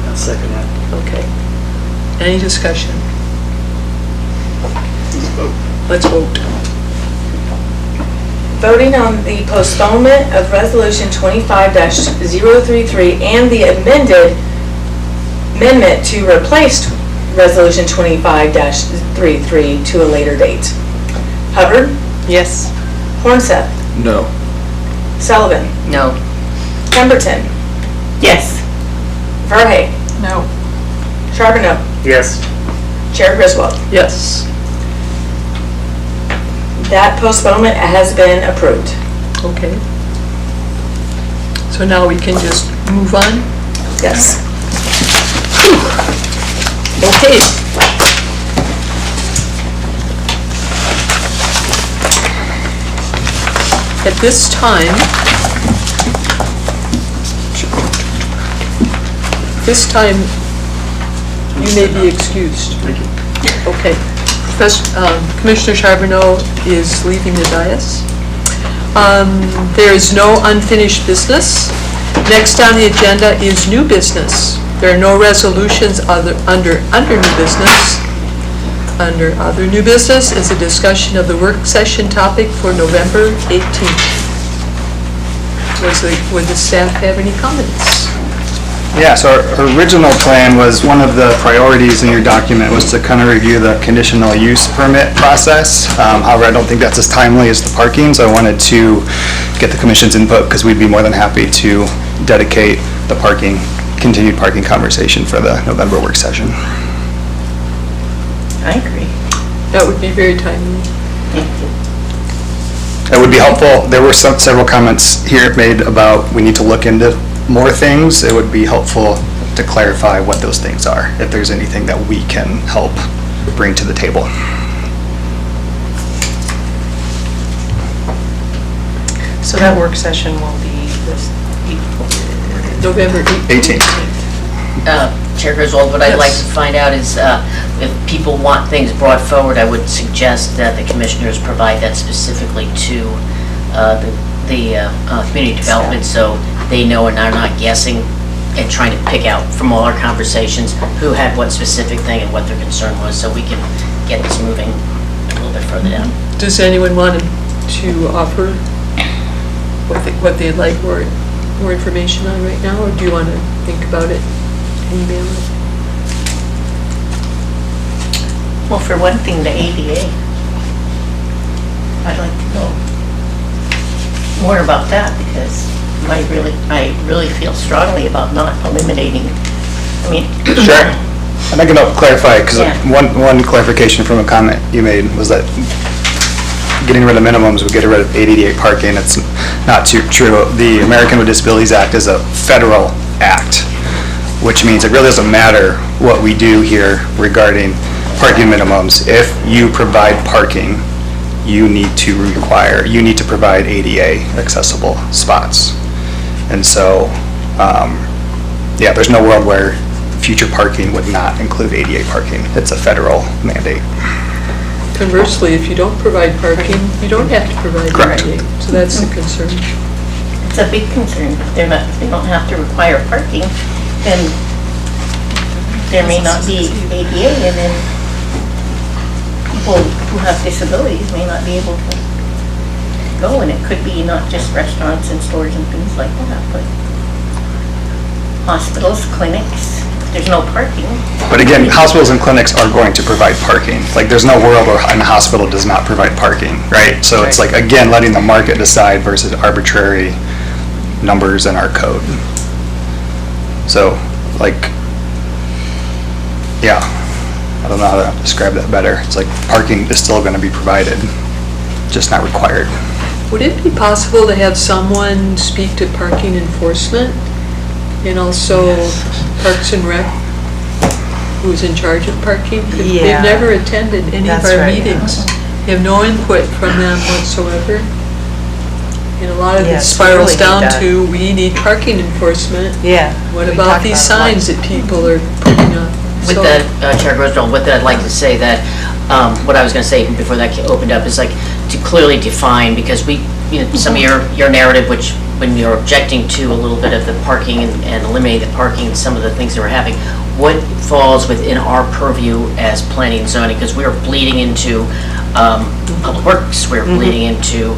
J: I'll second that.
A: Okay. Any discussion? Let's vote.
C: Voting on the postponement of Resolution 25-033 and the amendment to replace Resolution 25-33 to a later date. Hubbard?
H: Yes.
C: Hornseth?
K: No.
C: Sullivan?
B: No.
C: Pemberton?
P: Yes.
C: Verhey?
Q: No.
C: Charbonneau?
J: Yes.
C: Chair Griswold?
A: Yes.
C: That postponement has been approved.
A: Okay. So now we can just move on?
C: Yes.
A: Okay. At this time, you may be excused.
J: Thank you.
A: Okay. Commissioner Charbonneau is leaving the dais. There is no unfinished business. Next on the agenda is new business. There are no resolutions under new business. Under other new business is a discussion of the work session topic for November 18th. Would the staff have any comments?
D: Yeah, so our original plan was, one of the priorities in your document was to kind of review the conditional use permit process. However, I don't think that's as timely as the parking, so I wanted to get the commission's input, because we'd be more than happy to dedicate the continued parking conversation for the November work session.
P: I agree.
A: That would be very timely.
D: It would be helpful. There were several comments here made about we need to look into more things. It would be helpful to clarify what those things are, if there's anything that we can help bring to the table.
H: So that work session will be this
A: November
D: 18th.
B: Chair Griswold, what I'd like to find out is if people want things brought forward, I would suggest that the commissioners provide that specifically to the community development, so they know and are not guessing and trying to pick out from all our conversations who had what specific thing and what their concern was, so we can get this moving a little bit further down.
A: Does anyone want to offer what they'd like more information on right now, or do you want to think about it? Email it?
P: Well, for one thing, the ADA. I'd like to know more about that, because I really feel strongly about not eliminating,
D: Sure. And I can help clarify, because
P: Yeah.
D: one clarification from a comment you made was that getting rid of minimums would get rid of ADA parking. It's not too true. The American with Disabilities Act is a federal act, which means it really doesn't matter what we do here regarding parking minimums. If you provide parking, you need to provide ADA accessible spots. And so, yeah, there's no world where future parking would not include ADA parking. It's a federal mandate.
A: Conversely, if you don't provide parking, you don't have to provide
D: Correct.
A: ADA. So that's the concern.
P: it's a big concern. If they don't have to require parking, then there may not be ADA, and then people who have disabilities may not be able to go, and it could be not just restaurants and stores and things like that, but hospitals, clinics, if there's no parking.
D: But again, hospitals and clinics are going to provide parking. Like, there's no world where a hospital does not provide parking, right? So it's like, again, letting the market decide versus arbitrary numbers in our code. So, like, yeah, I don't know how to describe that better. It's like parking is still going to be provided, just not required.
A: Would it be possible to have someone speak to parking enforcement and also Parks and Rec, who's in charge of parking?
H: Yeah.
A: They've never attended any of
H: That's
A: our
H: right.
A: meetings. You have no input from them whatsoever. And a lot of it
H: Yes, we
A: spirals
H: really need
A: down
H: that.
A: to, we need parking enforcement.
H: Yeah.
A: What
H: we
A: about
H: talked
A: these
H: about it once.
A: signs that people are putting up?
B: With
A: So-
B: that, Chair Griswold, with that, I'd like to say that, what I was going to say before that opened up is like to clearly define, because some of your narrative, which when you're objecting to a little bit of the parking and eliminating the parking and some of the things that we're having, what falls within our purview as planning and zoning, because we are bleeding into public works, we're bleeding into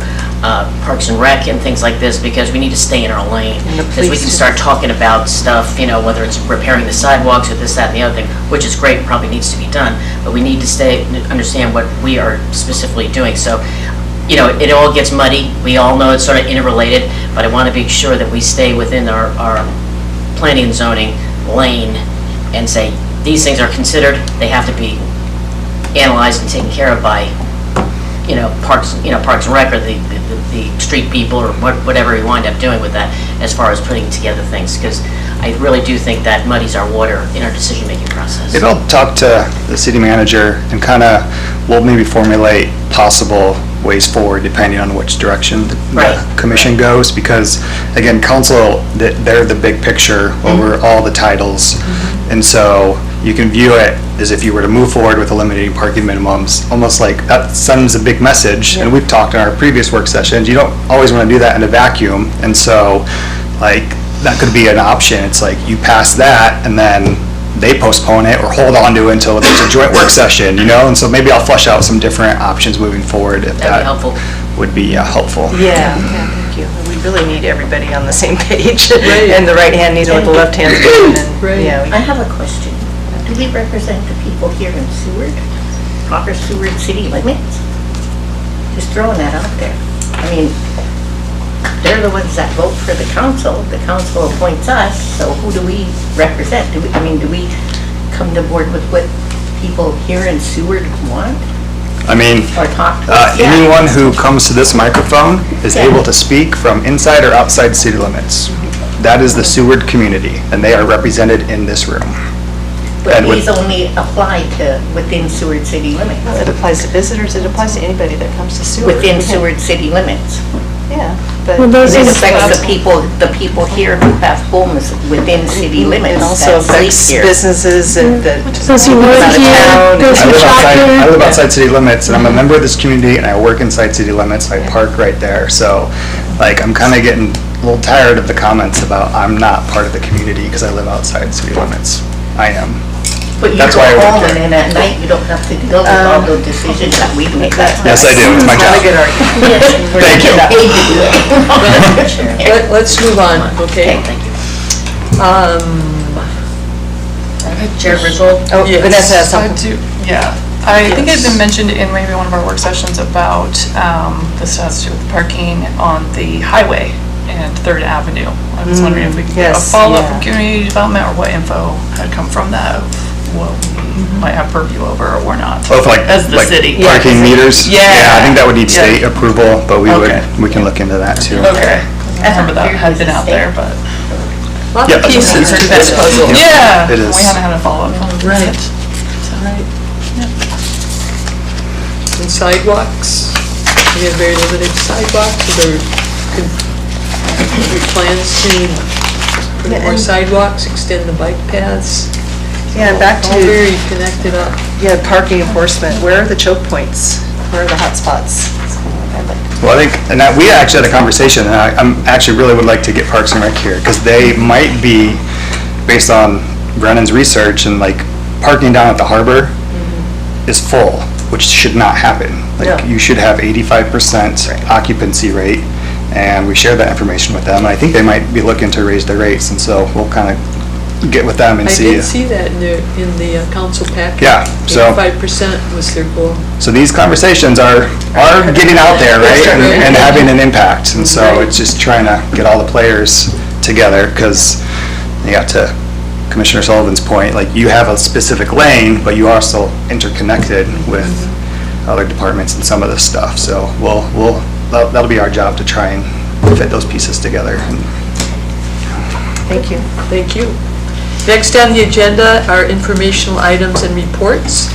B: Parks and Rec and things like this, because we need to stay in our lane. Because we can start talking about stuff, whether it's repairing the sidewalks or this, that, and the other thing, which is great, probably needs to be done, but we need to understand what we are specifically doing. So, it all gets muddy. We all know it's sort of interrelated, but I want to be sure that we stay within our planning and zoning lane and say, these things are considered, they have to be analyzed and taken care of by, Parks and Rec, or the street people, or whatever we wind up doing with that, as far as putting together things, because I really do think that muddies our water in our decision-making process.
D: Maybe I'll talk to the city manager and we'll maybe formulate possible ways forward depending on which direction the commission goes, because again, council, they're the big picture over all the titles, and so you can view it as if you were to move forward with eliminating parking minimums, almost like that sends a big message, and we've talked in our previous work sessions, you don't always want to do that in a vacuum, and so like that could be an option. It's like you pass that and then they postpone it or hold on to it until there's a joint work session, and so maybe I'll flesh out some different options moving forward if
B: That'd be helpful.
D: would be helpful.
H: Yeah. thank you. We really need everybody on the same page.
A: Right.
H: And the right hand needs what the left hand's doing. And,
A: Right.
H: yeah,
P: I have a question. Do we represent the people here in Seward, proper Seward city limits? Just throwing that out there. I mean, they're the ones that vote for the council appoints us, so who do we represent? Do we come to board with what people here in Seward want?
D: I mean,
P: Or talk to us? Yeah.
D: anyone who comes to this microphone is
P: Yeah.
D: able to speak from inside or outside city limits. That is the Seward community, and they are represented in this room.
P: But
D: And with-
P: these only apply to within Seward city limits.
H: it applies to visitors, it applies to anybody that comes to Seward.
P: Within Seward city limits.
H: Yeah, but.
F: Well, those
P: It
F: are-
P: affects the people here who have homes within city limits
H: It also
P: that sleep
H: affects
P: here.
H: businesses and that.
F: Those who work
H: out of
F: here,
H: town.
F: those
D: I
F: who
D: live
F: shop
D: outside, I
F: here.
D: live outside city limits, and I'm a member of this community, and I work inside city limits. I park right there, so, like, I'm kind of getting a little tired of the comments about I'm not part of the community because I live outside city limits. I am.
P: But you
D: That's
P: go
D: why I work
P: home
D: here.
P: and then at night you don't have to deal with all the decisions that we make.
D: Yes, I do. It's my
H: Not a
D: job.
H: good argument.
P: Yes, we're not
D: Thank you.
P: getting paid to do it.
A: Let's move on, okay?
P: thank you.
A: Chair Griswold?
H: Oh,
A: Yes.
H: Vanessa has
Q: I
H: something.
Q: do, yeah. I think it had been mentioned in maybe one of our work sessions about this has to do with parking on the highway and Third Avenue. I was wondering if we could get a
H: yes,
Q: follow-up
H: yeah.
Q: from community development or what info had come from that, of what we might have purview over or not.
D: Both like,
Q: As the
D: like
Q: city.
D: parking meters?
Q: Yeah.
D: I think that would need
Q: Yeah.
D: state approval, but we
Q: Okay.
D: can look into that too.
Q: Okay. I remember that had been out there, but.
A: Lot
D: Yeah,
A: of
D: that's
A: pieces to
D: okay.
A: this puzzle.
Q: Yeah.
D: It is.
Q: We haven't had a follow-up from
A: Right.
Q: it.
A: Right. And sidewalks, we have very limited sidewalks, so there could be plans to put more sidewalks, extend the bike paths.
H: Yeah, back
A: All
H: to,
A: very connected up.
H: yeah, parking enforcement. Where are the choke points? Where are the hot spots?
D: Well, I think, and we actually had a conversation, and I'm actually really would like to get Parks and Rec here, because they might be, based on Brennan's research, and like parking down at the harbor is full, which should not happen.
H: No.
D: Like, you should have 85% occupancy rate, and we shared that information with them, and I think they might be looking to raise their rates, and so we'll kind of get with them and
A: I
D: see.
A: did see that in the council packet.
D: Yeah, so-
A: 85% was their goal.
D: So these conversations are getting out there, right, and having an impact, and so it's just trying to get all the players together, because you got to Commissioner Sullivan's point, like, you have a specific lane, but you are still interconnected with other departments and some of this stuff, so that'll be our job to try and fit those pieces together.
H: Thank you.
A: Thank you. Next on the agenda are informational items and reports.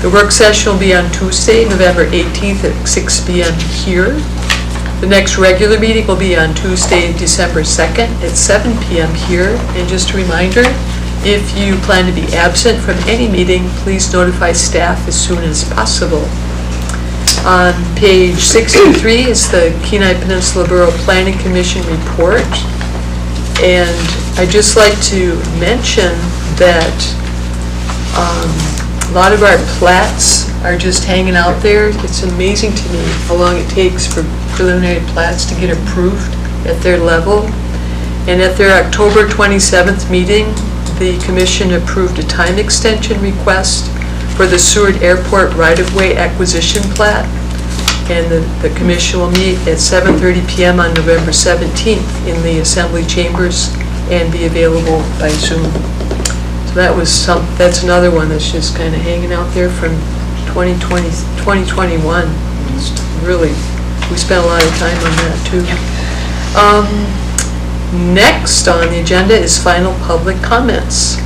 A: The work session will be on Tuesday, November 18th at 6 p.m. here. The next regular meeting will be on Tuesday, December 2nd at 7 p.m. here. And just a reminder, if you plan to be absent from any meeting, please notify staff as soon as possible. On page 63 is the Kenai Peninsula Borough Planning Commission report. And I'd just like to mention that a lot of our plats are just hanging out there. It's amazing to me how long it takes for preliminary plats to get approved at their level. And at their October 27th meeting, the commission approved a time extension request for the Seward Airport right-of-way acquisition plat. And the commission will meet at 7:30 p.m. on November 17th in the Assembly Chambers and be available by Zoom. So that's another one that's just kind of hanging out there from 2021. It's really, we spent a lot of time on that too. Next on the agenda is final public comments.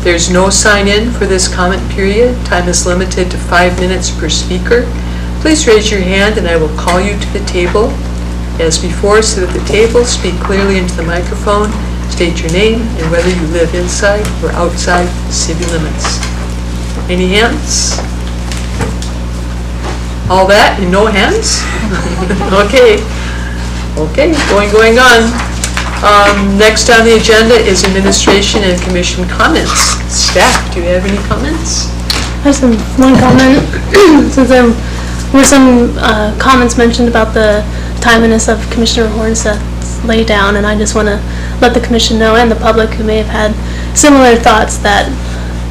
A: There's no sign-in for this comment period. Time is limited to 5 minutes per speaker. Please raise your hand and I will call you to the table. As before, sit at the table, speak clearly into the microphone, state your name and whether you live inside or outside city limits. Any hands? All that and no hands? Okay. Okay, going on. Next on the agenda is administration and commission comments. Staff, do you have any comments?
F: I have one comment, since there were some comments mentioned about the timeliness of Commissioner Hornseth's lay down, and I just want to let the commission know and the public who may have had similar thoughts that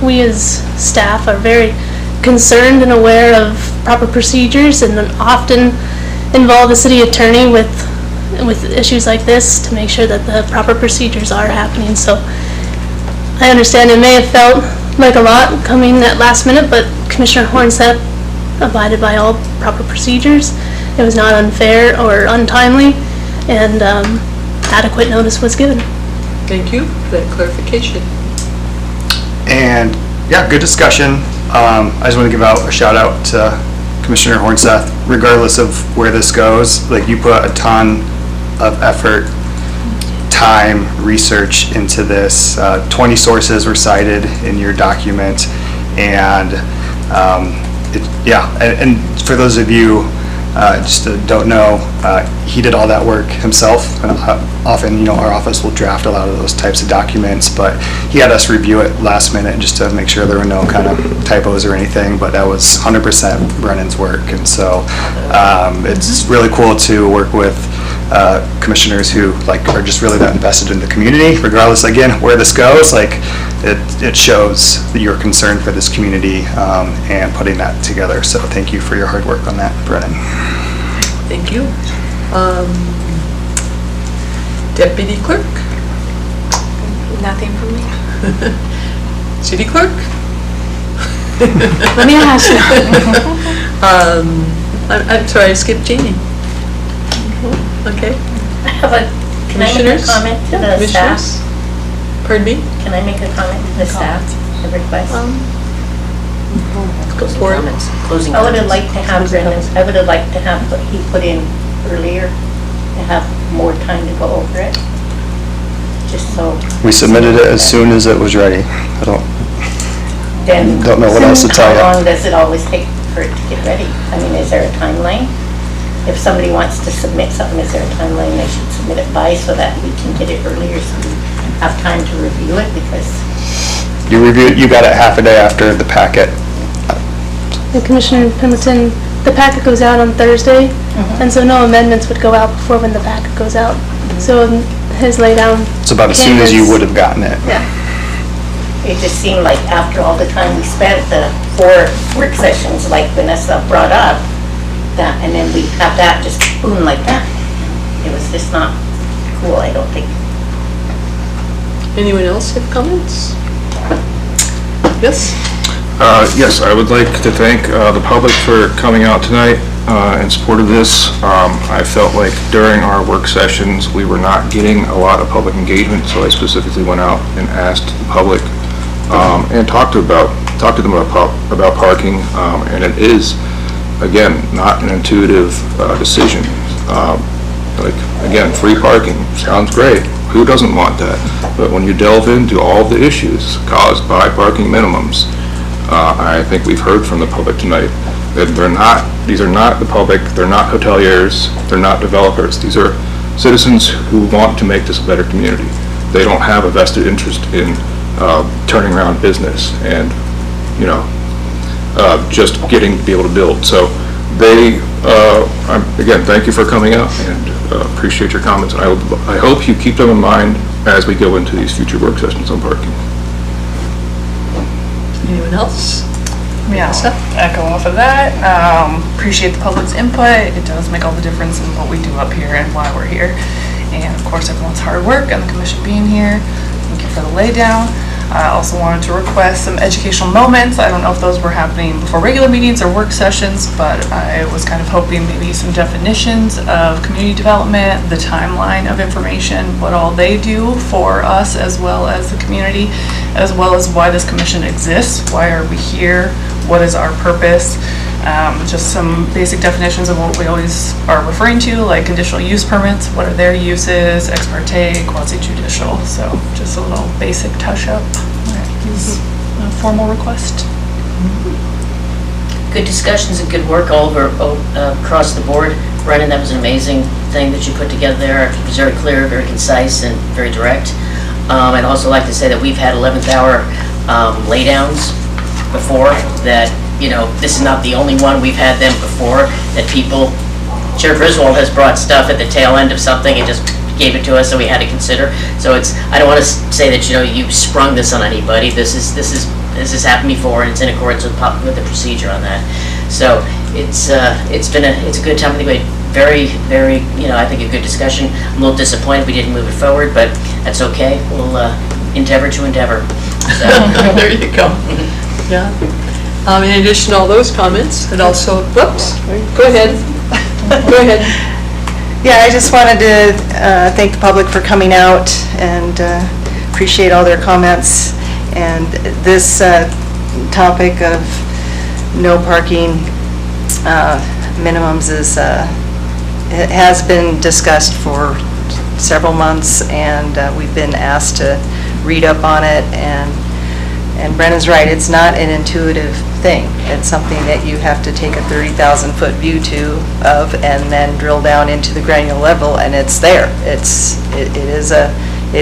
F: we as staff are very concerned and aware of proper procedures and often involve the city attorney with issues like this to make sure that the proper procedures are happening. So I understand it may have felt like a lot coming at last minute, but Commissioner Hornseth abided by all proper procedures. It was not unfair or untimely, and adequate notice was given.
A: Thank you for that clarification.
D: And yeah, good discussion. I just want to give out a shout out to Commissioner Hornseth. Regardless of where this goes, like, you put a ton of effort, time, research into this. 20 sources were cited in your document, and and for those of you just don't know, he did all that work himself. And often, our office will draft a lot of those types of documents, but he had us review it last minute just to make sure there were no kind of typos or anything, but that was 100% Brennan's work. And so it's really cool to work with commissioners who are just really that invested in the community, regardless, again, where this goes. It shows that you're concerned for this community and putting that together. So thank you for your hard work on that, Brennan.
A: Thank you. Deputy Clerk?
C: Nothing from me.
A: City Clerk?
C: Let me ask you.
A: I'm sorry, I skipped Jeannie. Okay.
P: Can I make a
A: Commissioners?
P: comment to the
A: Commissioners?
P: staff?
A: Pardon me?
P: Can I make a comment to the staff, a request?
A: Go for it.
P: I would have liked to have Brendan, I would have liked to have what he put in earlier, to have more time to go over it, just so.
D: We submitted it as soon as it was ready. I
P: Then
D: don't know what else to tell you.
P: How long does it always take for it to get ready? I mean, is there a timeline? If somebody wants to submit something, is there a timeline they should submit it by so that we can get it earlier so we have time to review it? Because
D: You got it half a day after the packet.
F: Commissioner Pendleton, the packet goes out on Thursday, and so no amendments would go out before when the packet goes out. So his laydown.
D: It's about as soon as you would have gotten it.
F: Yeah.
P: it just seemed like after all the time we spent, the 4 work sessions, like Vanessa brought up, that, and then we have that just boom like that. It was just not cool, I don't think.
A: Anyone else have comments? Yes?
K: Yes, I would like to thank the public for coming out tonight in support of this. I felt like during our work sessions, we were not getting a lot of public engagement, so I specifically went out and asked the public and talked to them about parking, and it is, again, not an intuitive decision. Like, again, free parking sounds great. Who doesn't want that? But when you delve into all the issues caused by parking minimums, I think we've heard from the public tonight that these are not the public, they're not hoteliers, they're not developers. These are citizens who want to make this a better community. They don't have a vested interest in turning around business and, just getting to be able to build. So they, again, thank you for coming out and appreciate your comments. And I hope you keep them in mind as we go into these future work sessions on parking.
A: Anyone else?
Q: Yeah, I'll echo off of that. Appreciate the public's input. It does make all the difference in what we do up here and why we're here. And of course, everyone's hard work and the commission being here. Thank you for the laydown. I also wanted to request some educational moments. I don't know if those were happening before regular meetings or work sessions, but I was kind of hoping maybe some definitions of community development, the timeline of information, what all they do for us as well as the community, as well as why this commission exists, why are we here, what is our purpose, just some basic definitions of what we always are referring to, like conditional use permits, what are their uses, ex parte, quasi-judicial, so just a little basic touch-up. Is a formal request.
B: Good discussions and good work all over across the board. Brennan, that was an amazing thing that you put together there. It was very clear, very concise, and very direct. I'd also like to say that we've had 11th hour laydowns before, that, this is not the only one. We've had them before, that people Chair Griswold has brought stuff at the tail end of something and just gave it to us, so we had to consider. So it's, I don't want to say that, you sprung this on anybody. This has happened before, and it's in accordance with the procedure on that. So it's a good time. I think we had very, I think a good discussion. I'm a little disappointed we didn't move it forward, but that's okay. We'll endeavor to endeavor. So.
A: There you go. Yeah. In addition to all those comments, and also, whoops, go ahead. Go ahead.
H: Yeah, I just wanted to thank the public for coming out and appreciate all their comments. And this topic of no parking minimums it has been discussed for several months, and we've been asked to read up on it. And Brennan's right, it's not an intuitive thing. It's something that you have to take a 30,000-foot view of and then drill down into the granular level, and it's there. It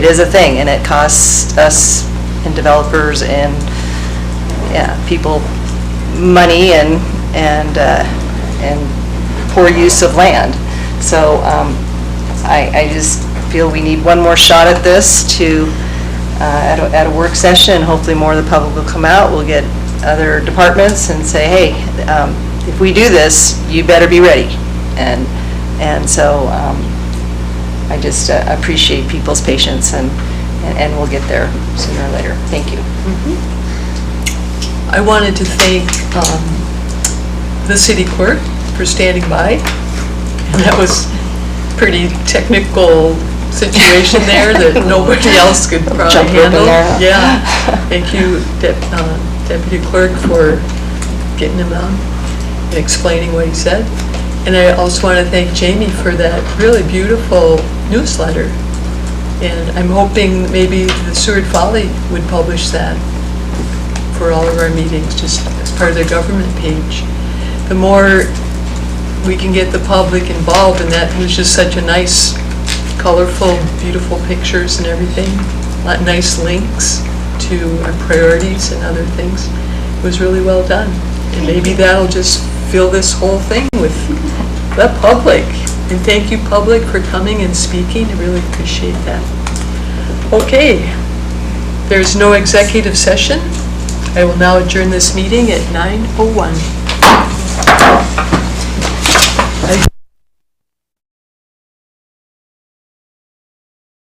H: is a thing, and it costs us and developers and people money and poor use of land. So I just feel we need one more shot at this at a work session, and hopefully more of the public will come out. We'll get other departments and say, hey, if we do this, you better be ready. And so I just appreciate people's patience, and we'll get there sooner or later. Thank you.
A: I wanted to thank the city clerk for standing by. That was pretty technical situation there that nobody else could probably handle. Yeah. Thank you, Deputy Clerk, for getting him on and explaining what he said. And I also want to thank Jamie for that really beautiful newsletter. And I'm hoping maybe the Seward Folly would publish that for all of our meetings, just as part of their government page. The more we can get the public involved, and that was just such a nice, colorful, beautiful pictures and everything, a lot of nice links to our priorities and other things. It was really well done. And maybe that'll just fill this whole thing with the public. And thank you, public, for coming and speaking. I really appreciate that. Okay, there's no executive session. I will now adjourn this meeting at 9:01.